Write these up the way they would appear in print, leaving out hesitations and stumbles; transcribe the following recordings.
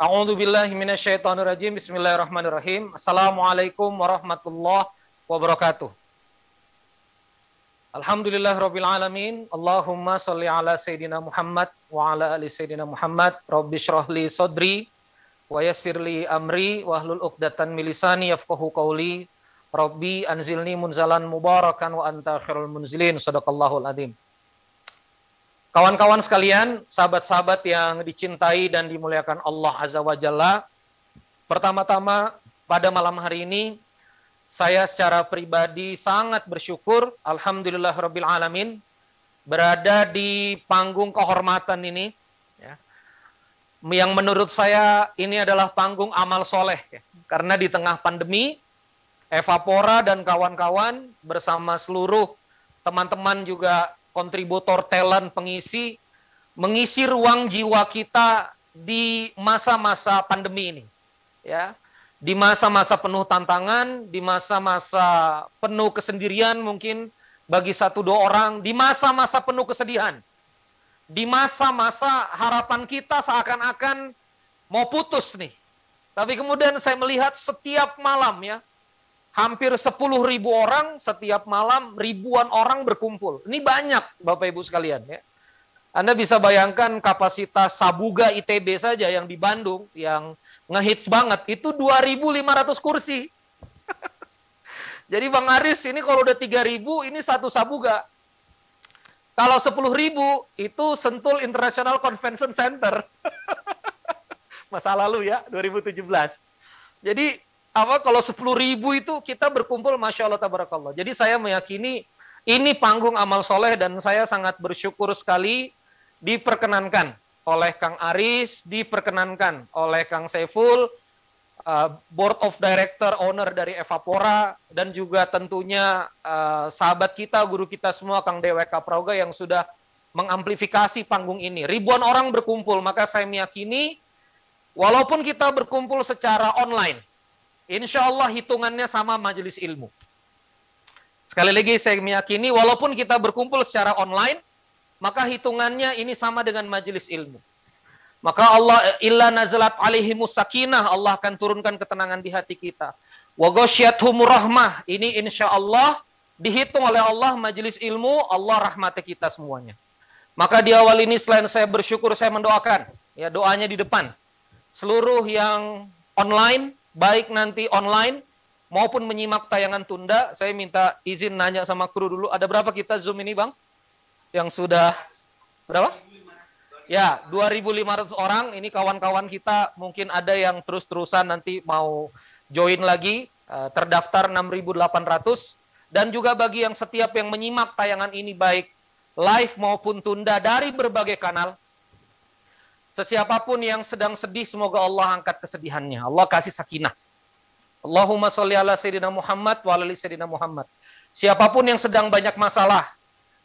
A'udzubillahi minasyaitonirrajim. Bismillahirrahmanirrahim. Assalamualaikum warahmatullahi wabarakatuh. Alhamdulillahirabbil alamin. Allahumma shalli ala sayidina Muhammad wa ala ali sayidina Muhammad. Rabbi shrah li sadri wa yassir li amri wahlul 'uqdatam min lisani yafqahu qawli. Rabbi anzilni munzalan mubarakan wa anta khairul munzilin. Shadaqallahul adzim. Kawan-kawan sekalian, sahabat-sahabat yang dicintai dan dimuliakan Allah Azza wa Jalla, pertama-tama pada malam hari ini, saya secara pribadi sangat bersyukur, alhamdulillahirabbil alamin, berada di panggung kehormatan ini, ya, yang menurut saya ini adalah panggung amal soleh, ya, karena di tengah pandemi, Evapora dan kawan-kawan bersama seluruh teman-teman juga kontributor talent mengisi ruang jiwa kita di masa-masa pandemi ini, ya, di masa-masa penuh tantangan, di masa-masa penuh kesendirian mungkin bagi satu dua orang, di masa-masa penuh kesedihan, di masa-masa harapan kita seakan-akan mau putus nih, tapi kemudian saya melihat setiap malam, ya, hampir 10.000 orang setiap malam, ribuan orang berkumpul. Ini banyak Bapak Ibu sekalian, ya. Anda bisa bayangkan kapasitas Sabuga ITB saja yang di Bandung, yang ngehits banget, itu 2.500 kursi. Jadi Bang Aris, ini kalau udah 3.000, ini satu Sabuga. Kalau 10.000, itu Sentul International Convention Center. Masa lalu ya, 2017. Jadi, kalau 10.000 itu kita berkumpul, Masya Allah, tabarakallah. Jadi saya meyakini ini panggung amal soleh dan saya sangat bersyukur sekali diperkenankan oleh Kang Aris, diperkenankan oleh Kang Saiful, Board of Director, owner dari Evapora, dan juga tentunya sahabat kita, guru kita semua, Kang DWK Praoga yang sudah mengamplifikasi panggung ini. Ribuan orang berkumpul, maka saya meyakini walaupun kita berkumpul secara online, insya Allah hitungannya sama majelis ilmu. Sekali lagi saya meyakini walaupun kita berkumpul secara online, maka hitungannya ini sama dengan majelis ilmu. Maka Allah illa nazalat alaihimus sakinah, Allah akan turunkan ketenangan di hati kita. Wa ghasyiyatuhumur rahmah, ini insya Allah dihitung oleh Allah majelis ilmu, Allah rahmati kita semuanya. Maka di awal ini selain saya bersyukur, saya mendoakan, ya, doanya di depan. Seluruh yang online, baik nanti online maupun menyimak tayangan tunda, saya minta izin nanya sama kru dulu, ada berapa kita Zoom ini Bang? Yang sudah, berapa? Ya, 2.500 orang, ini kawan-kawan kita, mungkin ada yang terus-terusan nanti mau join lagi, terdaftar 6.800, dan juga bagi yang setiap yang menyimak tayangan ini baik live maupun tunda dari berbagai kanal, sesiapapun yang sedang sedih, semoga Allah angkat kesedihannya. Allah kasih sakinah. Allahumma sholli ala sayyidina Muhammad wa ala ali sayyidina Muhammad. Siapapun yang sedang banyak masalah,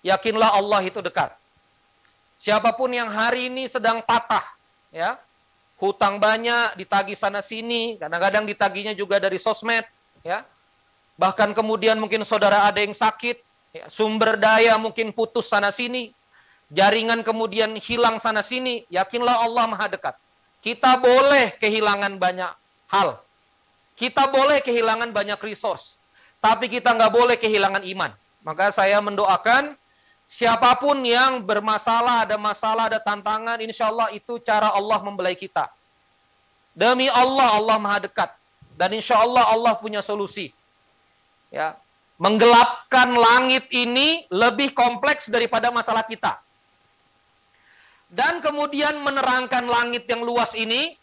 yakinlah Allah itu dekat. Siapapun yang hari ini sedang patah, ya, hutang banyak, ditagih sana sini, kadang-kadang ditagihnya juga dari sosmed, ya. Bahkan kemudian mungkin saudara ada yang sakit, ya, sumber daya mungkin putus sana sini, jaringan kemudian hilang sana sini, yakinlah Allah maha dekat. Kita boleh kehilangan banyak hal, kita boleh kehilangan banyak resource, tapi kita nggak boleh kehilangan iman. Maka saya mendoakan siapapun yang bermasalah, ada masalah, ada tantangan, insya Allah itu cara Allah membelai kita. Demi Allah, Allah maha dekat, dan insya Allah Allah punya solusi. Ya, menggelapkan langit ini lebih kompleks daripada masalah kita. Dan kemudian menerangkan langit yang luas ini,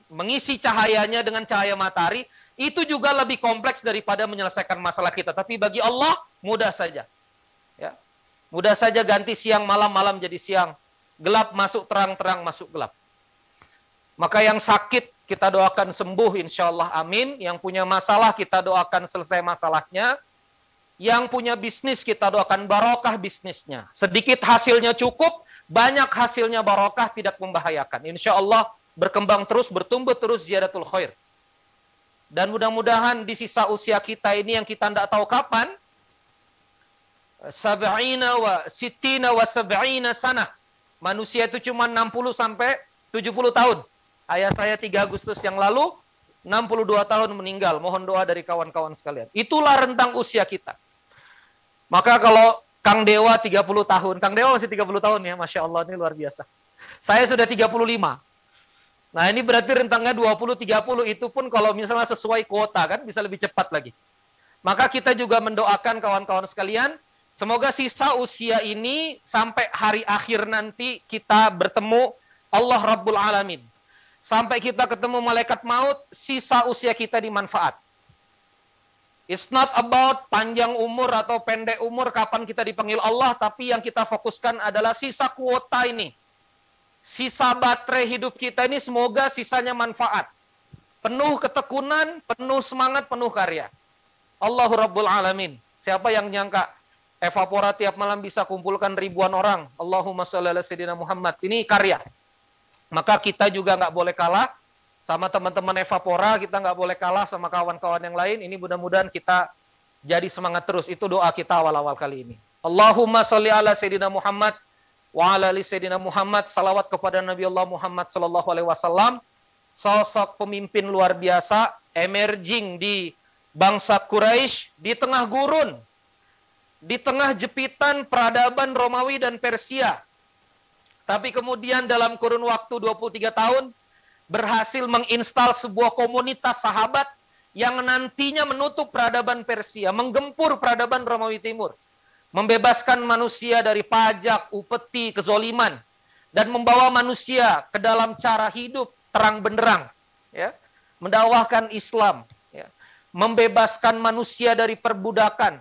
mengisi cahayanya dengan cahaya matahari, itu juga lebih kompleks daripada menyelesaikan masalah kita. Tapi bagi Allah, mudah saja. Ya. Mudah saja ganti siang malam, malam jadi siang. Gelap masuk terang, terang masuk gelap. Maka yang sakit, kita doakan sembuh, insya Allah, amin. Yang punya masalah, kita doakan selesai masalahnya. Yang punya bisnis, kita doakan barokah bisnisnya. Sedikit hasilnya cukup, banyak hasilnya barokah, tidak membahayakan. Insya Allah berkembang terus, bertumbuh terus, ziyadatul khair. Dan mudah-mudahan di sisa usia kita ini yang kita tidak tahu kapan, sab'ina wa sittina wa sab'ina sana. Manusia itu cuma 60 sampai 70 tahun. Ayah saya 3 Agustus yang lalu, 62 tahun meninggal. Mohon doa dari kawan-kawan sekalian. Itulah rentang usia kita. Maka kalau Kang Dewa 30 tahun, Kang Dewa masih 30 tahun ya, Masya Allah, ini luar biasa. Saya sudah 35. Nah ini berarti rentangnya 20-30, itu pun kalau misalnya sesuai kuota kan bisa lebih cepat lagi. Maka kita juga mendoakan kawan-kawan sekalian, semoga sisa usia ini sampai hari akhir nanti kita bertemu Allah Rabbul Alamin. Sampai kita ketemu malaikat maut, sisa usia kita dimanfaat. It's not about panjang umur atau pendek umur kapan kita dipanggil Allah, tapi yang kita fokuskan adalah sisa kuota ini. Sisa baterai hidup kita ini semoga sisanya manfaat. Penuh ketekunan, penuh semangat, penuh karya. Allahu Rabbul Alamin. Siapa yang nyangka Evapora tiap malam bisa kumpulkan ribuan orang. Allahumma sholli ala sayyidina Muhammad. Ini karya. Maka kita juga nggak boleh kalah sama teman-teman Evapora. Kita nggak boleh kalah sama kawan-kawan yang lain. Ini mudah-mudahan kita jadi semangat terus. Itu doa kita awal-awal kali ini. Allahumma sholli ala sayyidina Muhammad wa ala ali sayyidina Muhammad. Salawat kepada Nabi Allah Muhammad sallallahu alaihi wasallam. Sosok pemimpin luar biasa, emerging di bangsa Quraisy di tengah gurun, di tengah jepitan peradaban Romawi dan Persia. Tapi kemudian dalam kurun waktu 23 tahun berhasil menginstal sebuah komunitas sahabat yang nantinya menutup peradaban Persia, menggempur peradaban Romawi Timur, membebaskan manusia dari pajak, upeti, kezoliman, dan membawa manusia ke dalam cara hidup terang benderang, ya, mendakwahkan Islam, ya, membebaskan manusia dari perbudakan,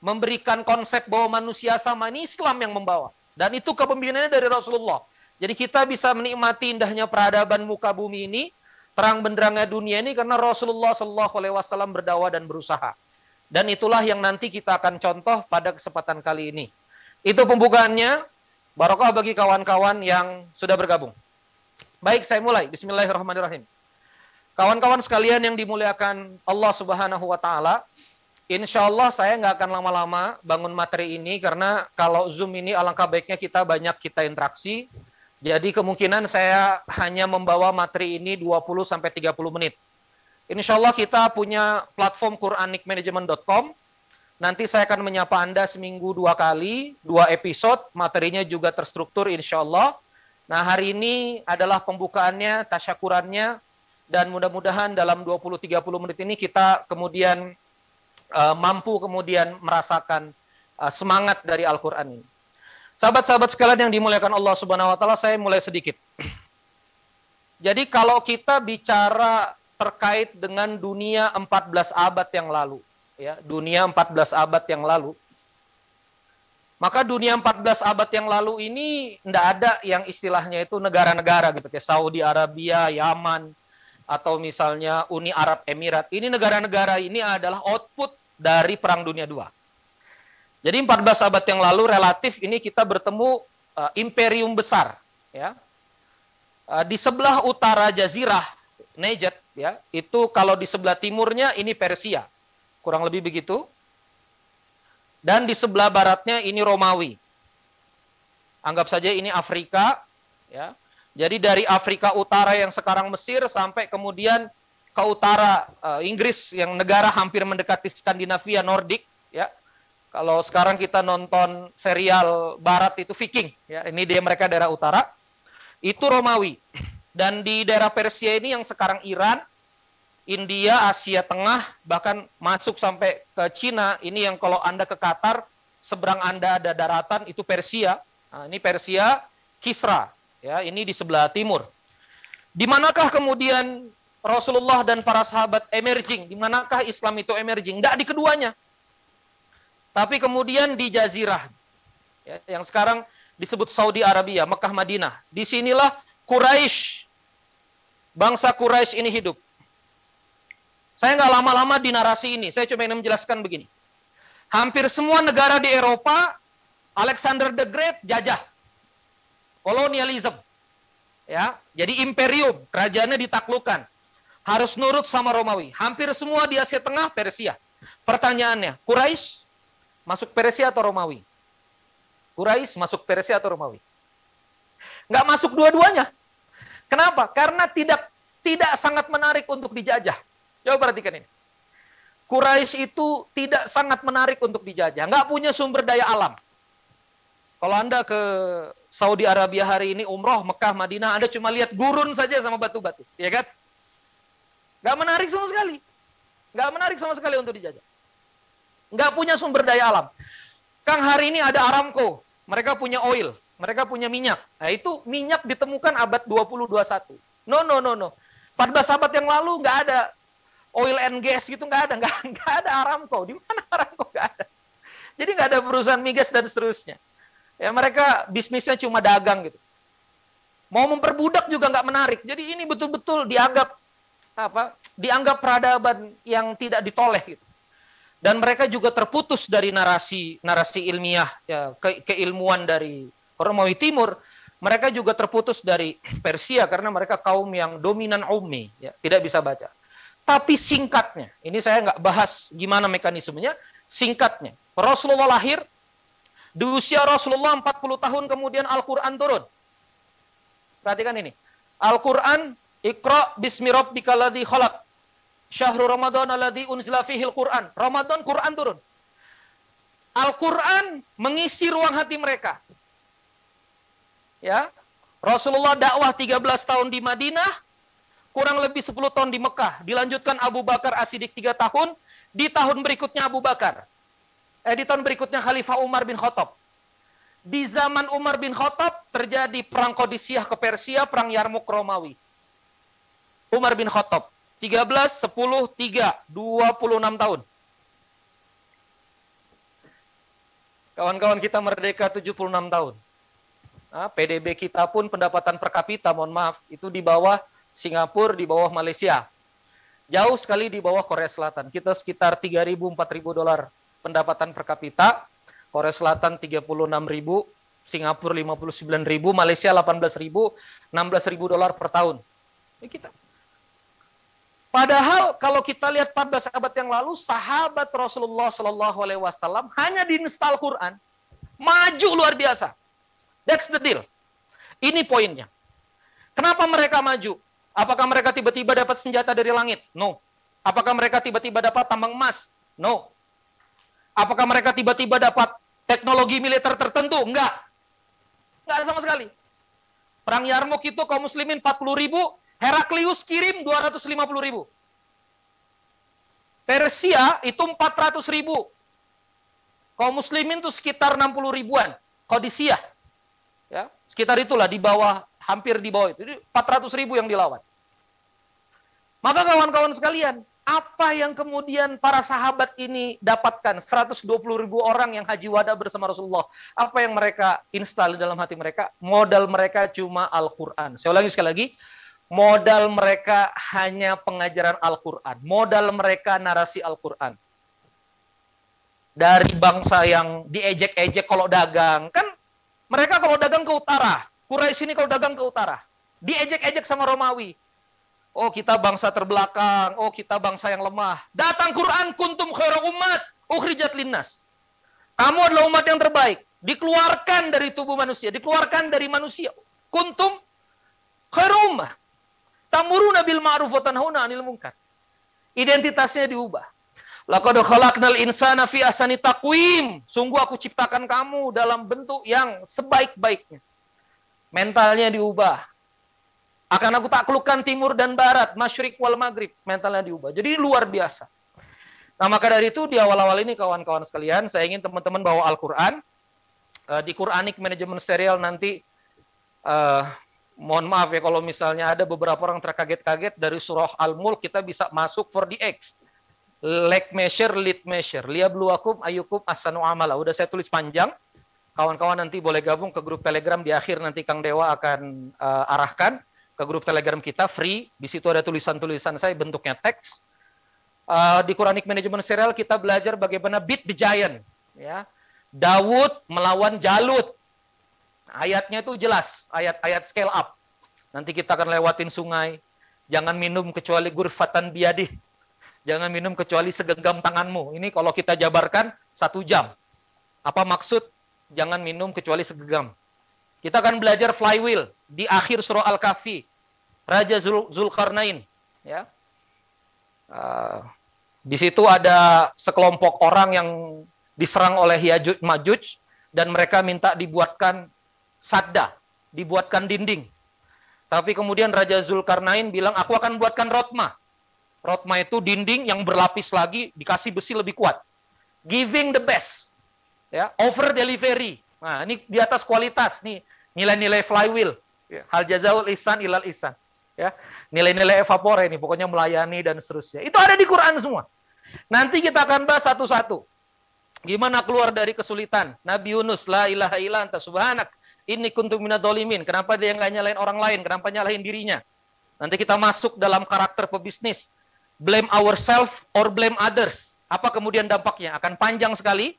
memberikan konsep bahwa manusia sama, ini Islam yang membawa, dan itu kepemimpinannya dari Rasulullah. Jadi kita bisa menikmati indahnya peradaban muka bumi ini, terang benderangnya dunia ini karena Rasulullah SAW berdakwah dan berusaha. Dan itulah yang nanti kita akan contoh pada kesempatan kali ini. Itu pembukaannya. Barokah bagi kawan-kawan yang sudah bergabung. Baik, saya mulai. Bismillahirrahmanirrahim. Kawan-kawan sekalian yang dimuliakan Allah Subhanahu wa Ta'ala, insya Allah saya nggak akan lama-lama bangun materi ini, karena kalau Zoom ini alangkah baiknya kita banyak interaksi. Jadi kemungkinan saya hanya membawa materi ini 20-30 menit. Insya Allah kita punya platform quranicmanagement.com. Nanti saya akan menyapa Anda seminggu 2 kali, 2 episode. Materinya juga terstruktur insya Allah. Nah hari ini adalah pembukaannya, tasyakurannya. Dan mudah-mudahan dalam 20-30 menit ini kita kemudian mampu kemudian merasakan semangat dari Al-Quran ini. Sahabat-sahabat sekalian yang dimuliakan Allah Subhanahu wa Ta'ala, saya mulai sedikit. Jadi kalau kita bicara terkait dengan dunia 14 abad yang lalu, ya, dunia 14 abad yang lalu, maka dunia 14 abad yang lalu ini tidak ada yang istilahnya itu negara-negara gitu, kayak Saudi Arabia, Yaman, atau misalnya Uni Arab Emirat. Ini negara-negara ini adalah output dari Perang Dunia II. Jadi 14 abad yang lalu relatif ini kita bertemu imperium besar, ya. Di sebelah utara Jazirah Najd, ya, itu kalau di sebelah timurnya ini Persia, kurang lebih begitu. Dan di sebelah baratnya ini Romawi. Anggap saja ini Afrika, ya. Jadi dari Afrika Utara yang sekarang Mesir sampai kemudian ke utara Inggris yang negara hampir mendekati Skandinavia Nordik, ya. Kalau sekarang kita nonton serial barat itu Viking, ya. Ini dia mereka daerah utara. Itu Romawi. Dan di daerah Persia ini yang sekarang Iran, India, Asia Tengah, bahkan masuk sampai ke Cina, ini yang kalau Anda ke Qatar, seberang Anda ada daratan, itu Persia. Nah, ini Persia, Kisra, ya, ini di sebelah timur. Di manakah kemudian Rasulullah dan para sahabat emerging? Di manakah Islam itu emerging? Tidak di keduanya. Tapi kemudian di Jazirah, ya, yang sekarang disebut Saudi Arabia, Mekah, Madinah. Disinilah Quraisy, bangsa Quraisy ini hidup. Saya nggak lama-lama di narasi ini, saya cuma ingin menjelaskan begini. Hampir semua negara di Eropa, Alexander the Great jajah. Kolonialisme. Ya, jadi imperium, kerajaannya ditaklukkan. Harus nurut sama Romawi. Hampir semua di Asia Tengah, Persia. Pertanyaannya, Quraisy masuk Persia atau Romawi? Quraisy masuk Persia atau Romawi? Nggak masuk dua-duanya. Kenapa? Karena tidak sangat menarik untuk dijajah. Coba perhatikan ini. Quraisy itu tidak sangat menarik untuk dijajah. Nggak punya sumber daya alam. Kalau Anda ke Saudi Arabia hari ini, umroh, Mekah, Madinah, Anda cuma lihat gurun saja sama batu-batu. Ya kan? Nggak menarik sama sekali. Nggak menarik sama sekali untuk dijajah. Nggak punya sumber daya alam. Kang, hari ini ada Aramco. Mereka punya oil. Mereka punya minyak. Nah, itu minyak ditemukan abad 20-21. No. 14 abad yang lalu nggak ada oil and gas gitu, nggak ada Aramco. Di mana Aramco? Nggak ada. Jadi nggak ada perusahaan migas dan seterusnya. Ya, mereka bisnisnya cuma dagang gitu. Mau memperbudak juga nggak menarik. Jadi ini betul-betul dianggap peradaban yang tidak ditoleh gitu. Dan mereka juga terputus dari narasi ilmiah, ya, keilmuan dari Romawi Timur. Mereka juga terputus dari Persia karena mereka kaum yang dominan ummi, ya, tidak bisa baca. Tapi singkatnya, ini saya nggak bahas gimana mekanismenya, singkatnya. Rasulullah lahir, di usia Rasulullah 40 tahun kemudian Al-Quran turun. Perhatikan ini. Al-Quran, Iqra bismi rabbikal ladzi khalaq. Syahrul Ramadan alladzi unzila fihil Quran. Ramadan, Quran turun. Al-Quran mengisi ruang hati mereka. Ya, Rasulullah dakwah 13 tahun di Madinah, kurang lebih 10 tahun di Mekah. Dilanjutkan Abu Bakar As-Siddiq 3 tahun, di tahun berikutnya Abu Bakar. Di tahun berikutnya Khalifah Umar bin Khattab. Di zaman Umar bin Khattab terjadi perang Qadisiyah ke Persia, perang Yarmuk Romawi. Umar bin Khattab 13, 10, 3, 26 tahun. Kawan-kawan kita merdeka 76 tahun. Nah, PDB kita pun pendapatan per kapita, mohon maaf, itu di bawah Singapura, di bawah Malaysia. Jauh sekali di bawah Korea Selatan. Kita sekitar 3.000, 4.000 dolar pendapatan per kapita. Korea Selatan 36.000, Singapura 59.000, Malaysia 18.000, 16.000 dolar per tahun. Ini kita. Padahal kalau kita lihat 14 abad yang lalu, sahabat Rasulullah SAW hanya diinstal Quran, maju luar biasa. That's the deal. Ini poinnya. Kenapa mereka maju? Apakah mereka tiba-tiba dapat senjata dari langit? No. Apakah mereka tiba-tiba dapat tambang emas? No. Apakah mereka tiba-tiba dapat teknologi militer tertentu? Enggak. Enggak sama sekali. Perang Yarmuk itu kaum muslimin 40.000, Heraklius kirim 250.000. Persia itu 400.000. Kaum muslimin itu sekitar 60.000-an. Qadisiyah. Ya, sekitar itulah di bawah, hampir di bawah itu. Jadi 400.000 yang dilawan. Maka kawan-kawan sekalian, apa yang kemudian para sahabat ini dapatkan? 120.000 orang yang haji wada bersama Rasulullah. Apa yang mereka install dalam hati mereka? Modal mereka cuma Al-Quran. Saya ulangi sekali lagi. Modal mereka hanya pengajaran Al-Quran. Modal mereka narasi Al-Quran. Dari bangsa yang diejek-ejek kalau dagang. Kan mereka kalau dagang ke utara. Quraisy ini kalau dagang ke utara. Diejek-ejek sama Romawi. Oh, kita bangsa terbelakang. Oh, kita bangsa yang lemah. Datang Quran, kuntum khairu ummat ukhrijat linnas. Kamu adalah umat yang terbaik. Dikeluarkan dari tubuh manusia. Dikeluarkan dari manusia. Kuntum khairu ummah. Tamuruna bil ma'ruf wa tanhauna 'anil munkar. Identitasnya diubah. Laqad khalaqnal insana fi ahsani taqwim. Sungguh aku ciptakan kamu dalam bentuk yang sebaik-baiknya. Mentalnya diubah. Akan aku taklukkan timur dan barat, masyrik wal maghrib. Mentalnya diubah. Jadi luar biasa. Nah, maka dari itu di awal-awal ini kawan-kawan sekalian, saya ingin teman-teman bawa Al-Quran. Di Quranic Management Serial nanti, mohon maaf ya kalau misalnya ada beberapa orang terkaget-kaget dari surah Al-Mulk, kita bisa masuk 4DX. Leg measure, lead measure. Liyabluwakum ayyukum ahsanu amala. Udah saya tulis panjang. Kawan-kawan nanti boleh gabung ke grup Telegram. Di akhir nanti Kang Dewa akan arahkan ke grup Telegram kita, free. Di situ ada tulisan-tulisan saya, bentuknya teks. Di Quranic Management Serial kita belajar bagaimana beat the giant. Ya. Daud melawan Jalut. Ayatnya itu jelas. Ayat-ayat scale up. Nanti kita akan lewatin sungai. Jangan minum kecuali gurfatan biadih. Jangan minum kecuali segenggam tanganmu. Ini kalau kita jabarkan 1 jam. Apa maksud? Jangan minum kecuali segenggam. Kita akan belajar flywheel di akhir surah Al-Kahfi. Raja Zulkarnain. Ya. Di situ ada sekelompok orang yang diserang oleh Yajuj Majuj dan mereka minta dibuatkan sadda, dibuatkan dinding. Tapi kemudian Raja Zulkarnain bilang, aku akan buatkan rotma. Rotma itu dinding yang berlapis lagi, dikasih besi lebih kuat. Giving the best. Ya, over delivery. Nah, ini di atas kualitas nih, nilai-nilai flywheel. Ya, hal jazaul ihsan ilal ihsan. Ya, nilai-nilai evapore ini, pokoknya melayani dan seterusnya. Itu ada di Quran semua. Nanti kita akan bahas satu-satu. Gimana keluar dari kesulitan? Nabi Yunus, la ilaha illa anta subhanak, inni kuntu minadh-dhalimin. Kenapa dia nggak nyalain orang lain? Kenapa nyalahin dirinya? Nanti kita masuk dalam karakter pebisnis. Blame ourselves or blame others. Apa kemudian dampaknya? Akan panjang sekali.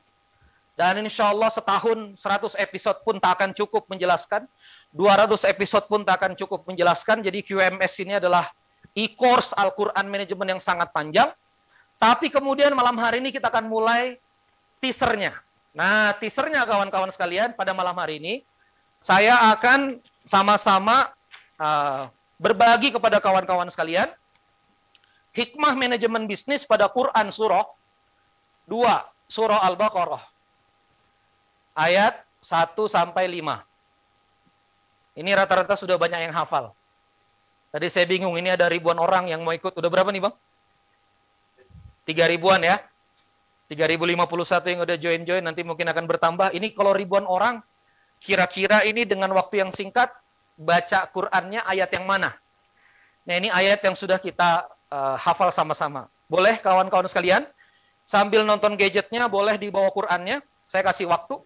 Dan insya Allah setahun 100 episode pun tak akan cukup menjelaskan. 200 episode pun tak akan cukup menjelaskan. Jadi QMS ini adalah e-course Al-Quran Management yang sangat panjang. Tapi kemudian malam hari ini kita akan mulai teasernya. Nah, teasernya kawan-kawan sekalian, pada malam hari ini, saya akan sama-sama berbagi kepada kawan-kawan sekalian hikmah manajemen bisnis pada Quran surah 2, surah Al-Baqarah. Ayat 1 sampai 5. Ini rata-rata sudah banyak yang hafal. Tadi saya bingung, ini ada ribuan orang yang mau ikut. Udah berapa nih, Bang? 3 ribuan ya. 3051 yang udah join-join, nanti mungkin akan bertambah. Ini kalau ribuan orang, kira-kira ini dengan waktu yang singkat, baca Qur'annya ayat yang mana? Nah, ini ayat yang sudah kita hafal sama-sama. Boleh kawan-kawan sekalian, sambil nonton gadgetnya, boleh dibawa Qur'annya. Saya kasih waktu.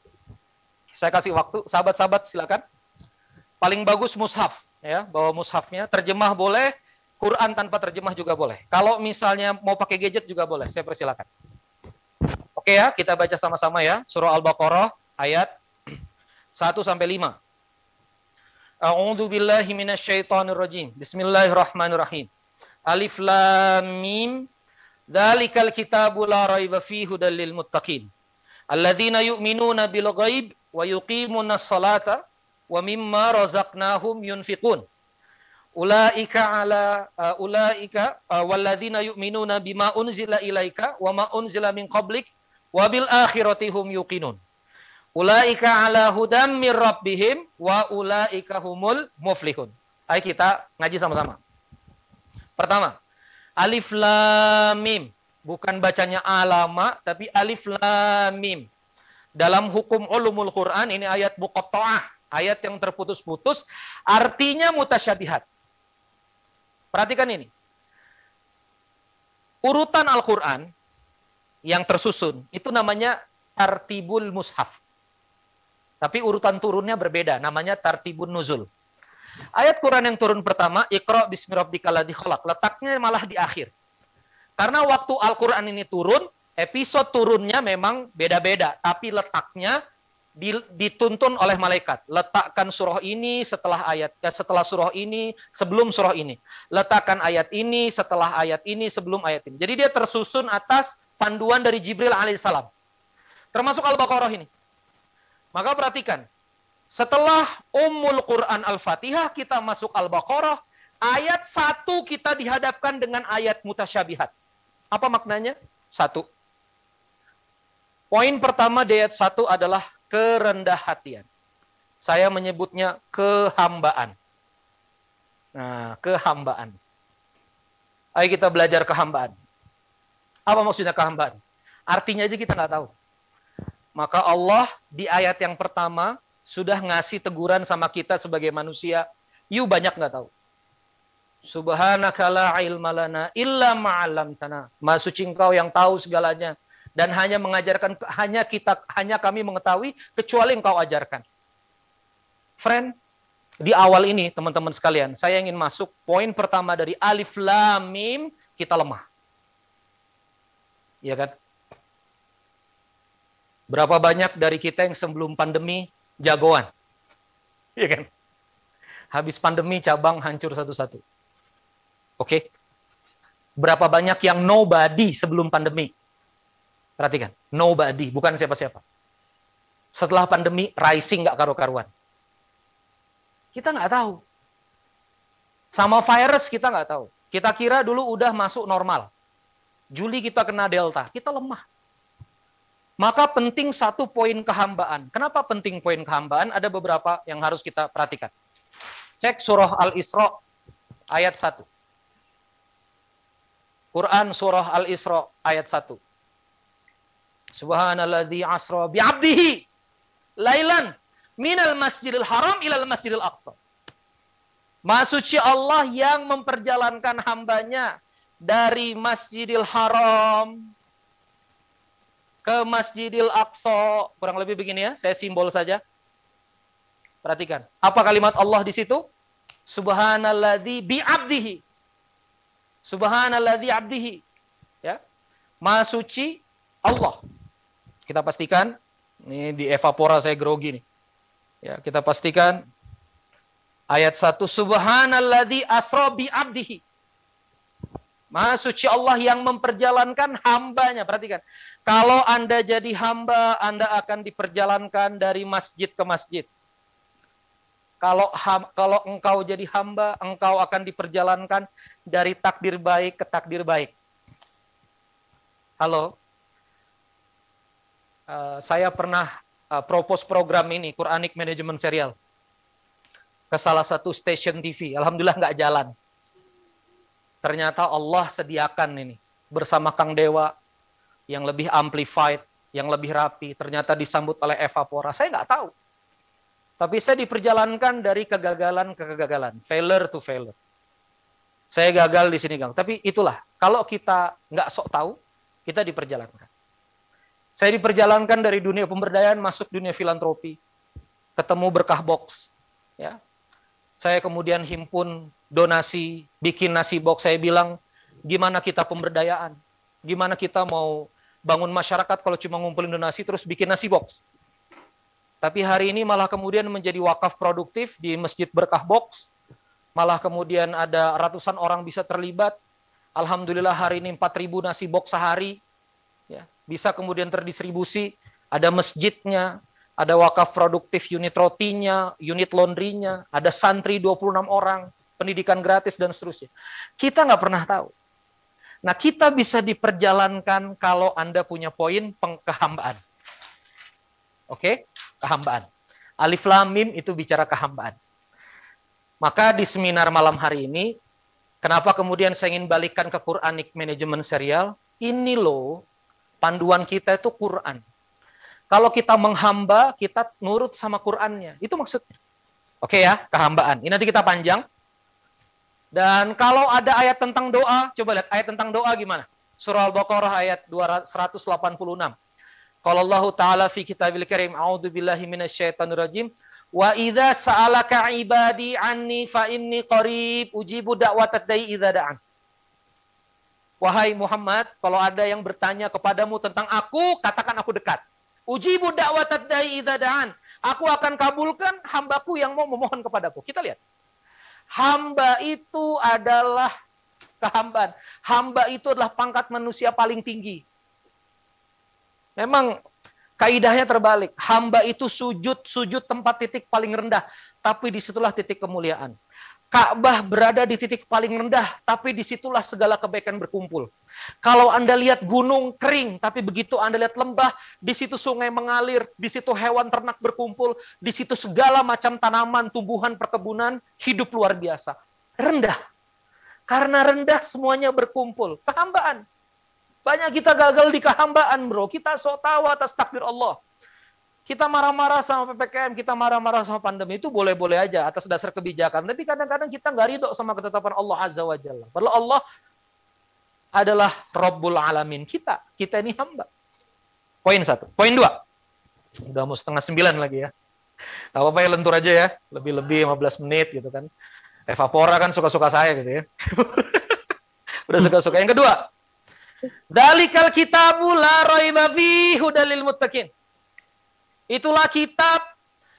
Sahabat-sahabat silakan. Paling bagus mushaf, ya, bawa mushafnya. Terjemah boleh, Quran tanpa terjemah juga boleh. Kalau misalnya mau pakai gadget juga boleh, saya persilakan. Oke ya, kita baca sama-sama ya. Surah Al-Baqarah ayat 1 sampai 5. A'udzu billahi minasyaitonir rajim. Bismillahirrahmanirrahim. Alif lam mim. Dzalikal kitabu la raiba fihi hudal lil muttaqin. Alladzina yu'minuna bil ghaib wa yuqimunas salata wa mimma razaqnahum yunfiqun. Ulaika walladzina yu'minuna bima unzila ilaika wa ma unzila min qablik wa bil akhirati hum yuqinun. Ulaika ala hudam mir rabbihim wa ulaika humul muflihun. Ayo kita ngaji sama-sama. Pertama, alif lam mim. Bukan bacanya alama, tapi alif lam mim. Dalam hukum ulumul Quran, ini ayat muqatta'ah, ayat yang terputus-putus, artinya mutasyabihat. Perhatikan ini. Urutan Al-Quran yang tersusun, itu namanya tartibul mushaf. Tapi urutan turunnya berbeda, namanya tartibun nuzul. Ayat Quran yang turun pertama, Iqra bismi rabbikal ladzi khalaq, letaknya malah di akhir. Karena waktu Al-Quran ini turun, episode turunnya memang beda-beda, tapi letaknya dituntun oleh malaikat. Letakkan surah ini setelah surah ini, sebelum surah ini. Letakkan ayat ini setelah ayat ini, sebelum ayat ini. Jadi dia tersusun atas panduan dari Jibril alaihissalam. Termasuk Al-Baqarah ini. Maka perhatikan, setelah Ummul Quran Al-Fatihah, kita masuk Al-Baqarah, ayat 1 kita dihadapkan dengan ayat mutasyabihat. Apa maknanya? 1. Poin pertama di ayat 1 adalah kerendah hatian. Saya menyebutnya kehambaan. Nah, kehambaan. Ayo kita belajar kehambaan. Apa maksudnya kehambaan? Artinya aja kita nggak tahu. Maka Allah di ayat yang pertama sudah ngasih teguran sama kita sebagai manusia. You banyak nggak tahu. Subhanaka la ilma lana illa ma'allamtana. Maha suci Engkau yang tahu segalanya. Dan hanya mengajarkan, hanya kami mengetahui, kecuali Engkau ajarkan. Friend, di awal ini, teman-teman sekalian, saya ingin masuk poin pertama dari alif lam mim, kita lemah. Iya kan? Berapa banyak dari kita yang sebelum pandemi jagoan? Iya kan? Habis pandemi cabang hancur satu-satu. Oke? Berapa banyak yang nobody sebelum pandemi? Perhatikan, nobody, bukan siapa-siapa. Setelah pandemi, rising nggak karu-karuan. Kita nggak tahu. Sama virus kita nggak tahu. Kita kira dulu udah masuk normal. Juli kita kena Delta, kita lemah. Maka penting satu poin kehambaan. Kenapa penting poin kehambaan? Ada beberapa yang harus kita perhatikan. Cek surah Al-Isra ayat 1. Quran surah Al-Isra ayat 1. Subhanalladzi asra bi'abdihi lailan minal masjidil haram ilal masjidil aqsa. Maha suci Allah yang memperjalankan hambanya dari Masjidil Haram ke Masjidil Aqsa. Kurang lebih begini ya, saya simbol saja. Perhatikan. Apa kalimat Allah di situ? Subhanalladzi bi'abdihi. Subhanalladzi abdihi. Ya. Maha suci Allah. Kita pastikan, ini di Evapora saya grogi nih. Ya, kita pastikan ayat 1, Subhanalladzi asra bi'abdihi. Maha suci Allah yang memperjalankan hambanya. Perhatikan, kalau Anda jadi hamba, Anda akan diperjalankan dari masjid ke masjid. Kalau engkau jadi hamba, engkau akan diperjalankan dari takdir baik ke takdir baik. Halo, saya pernah propose program ini, Quranic Management Serial, ke salah satu stasiun TV. Alhamdulillah nggak jalan. Ternyata Allah sediakan ini bersama Kang Dewa yang lebih amplified, yang lebih rapi. Ternyata disambut oleh Evapora. Saya nggak tahu. Tapi saya diperjalankan dari kegagalan ke kegagalan, failure to failure. Saya gagal di sini, Kang. Tapi itulah, kalau kita nggak sok tahu, kita diperjalankan. Saya diperjalankan dari dunia pemberdayaan masuk dunia filantropi, ketemu berkah box, ya. Saya kemudian himpun donasi, bikin nasi box. Saya bilang, gimana kita pemberdayaan? Gimana kita mau bangun masyarakat kalau cuma ngumpulin donasi terus bikin nasi box? Tapi hari ini malah kemudian menjadi wakaf produktif di Masjid Berkah Box. Malah kemudian ada ratusan orang bisa terlibat. Alhamdulillah hari ini 4.000 nasi box sehari. Ya, bisa kemudian terdistribusi. Ada masjidnya, ada wakaf produktif unit rotinya, unit laundry-nya, ada santri 26 orang, pendidikan gratis, dan seterusnya. Kita nggak pernah tahu. Nah, kita bisa diperjalankan kalau Anda punya poin kehambaan. Oke? Kehambaan. Alif Lam Mim itu bicara kehambaan. Maka di seminar malam hari ini, kenapa kemudian saya ingin balikan ke Quranic Management Serial? Ini loh, panduan kita itu Quran. Kalau kita menghamba, kita nurut sama Qur'annya. Itu maksudnya. Oke ya, kehambaan. Ini nanti kita panjang. Dan kalau ada ayat tentang doa, coba lihat ayat tentang doa gimana. Surah Al-Baqarah ayat 186. Qala Allah Ta'ala fi kitabil karim, a'udzu billahi minasyaitonir rajim, wa idza sa'alaka ibadi anni fa inni qarib ujibu da'watad da'i idza da'an. Wahai Muhammad, kalau ada yang bertanya kepadamu tentang aku, katakan aku dekat. Ujibu da'watad da'i idza da'an. Aku akan kabulkan hambaku yang mau memohon kepadaku. Kita lihat. Hamba itu adalah kehambaan. Hamba itu adalah pangkat manusia paling tinggi. Memang kaidahnya terbalik. Hamba itu sujud tempat titik paling rendah. Tapi disitulah titik kemuliaan. Ka'bah berada di titik paling rendah, tapi disitulah segala kebaikan berkumpul. Kalau Anda lihat gunung kering, tapi begitu Anda lihat lembah, di situ sungai mengalir, di situ hewan ternak berkumpul, di situ segala macam tanaman, tumbuhan, perkebunan, hidup luar biasa. Rendah. Karena rendah semuanya berkumpul. Kehambaan. Banyak kita gagal di kehambaan, bro. Kita sok tahu atas takdir Allah. Kita marah-marah sama PPKM, kita marah-marah sama pandemi, itu boleh-boleh aja atas dasar kebijakan. Tapi kadang-kadang kita nggak ridho sama ketetapan Allah Azza wa Jalla. Padahal Allah adalah Rabbul Alamin. Kita ini hamba. Poin 1. Poin 2. Udah mau 8:30 lagi ya. Gak apa-apa ya, lentur aja ya. Lebih-lebih 15 menit gitu kan. Evapora kan suka-suka saya gitu ya. Udah suka-suka. Yang kedua. Dalikal kitabu la raiba fihi hudal lil muttaqin. Itulah kitab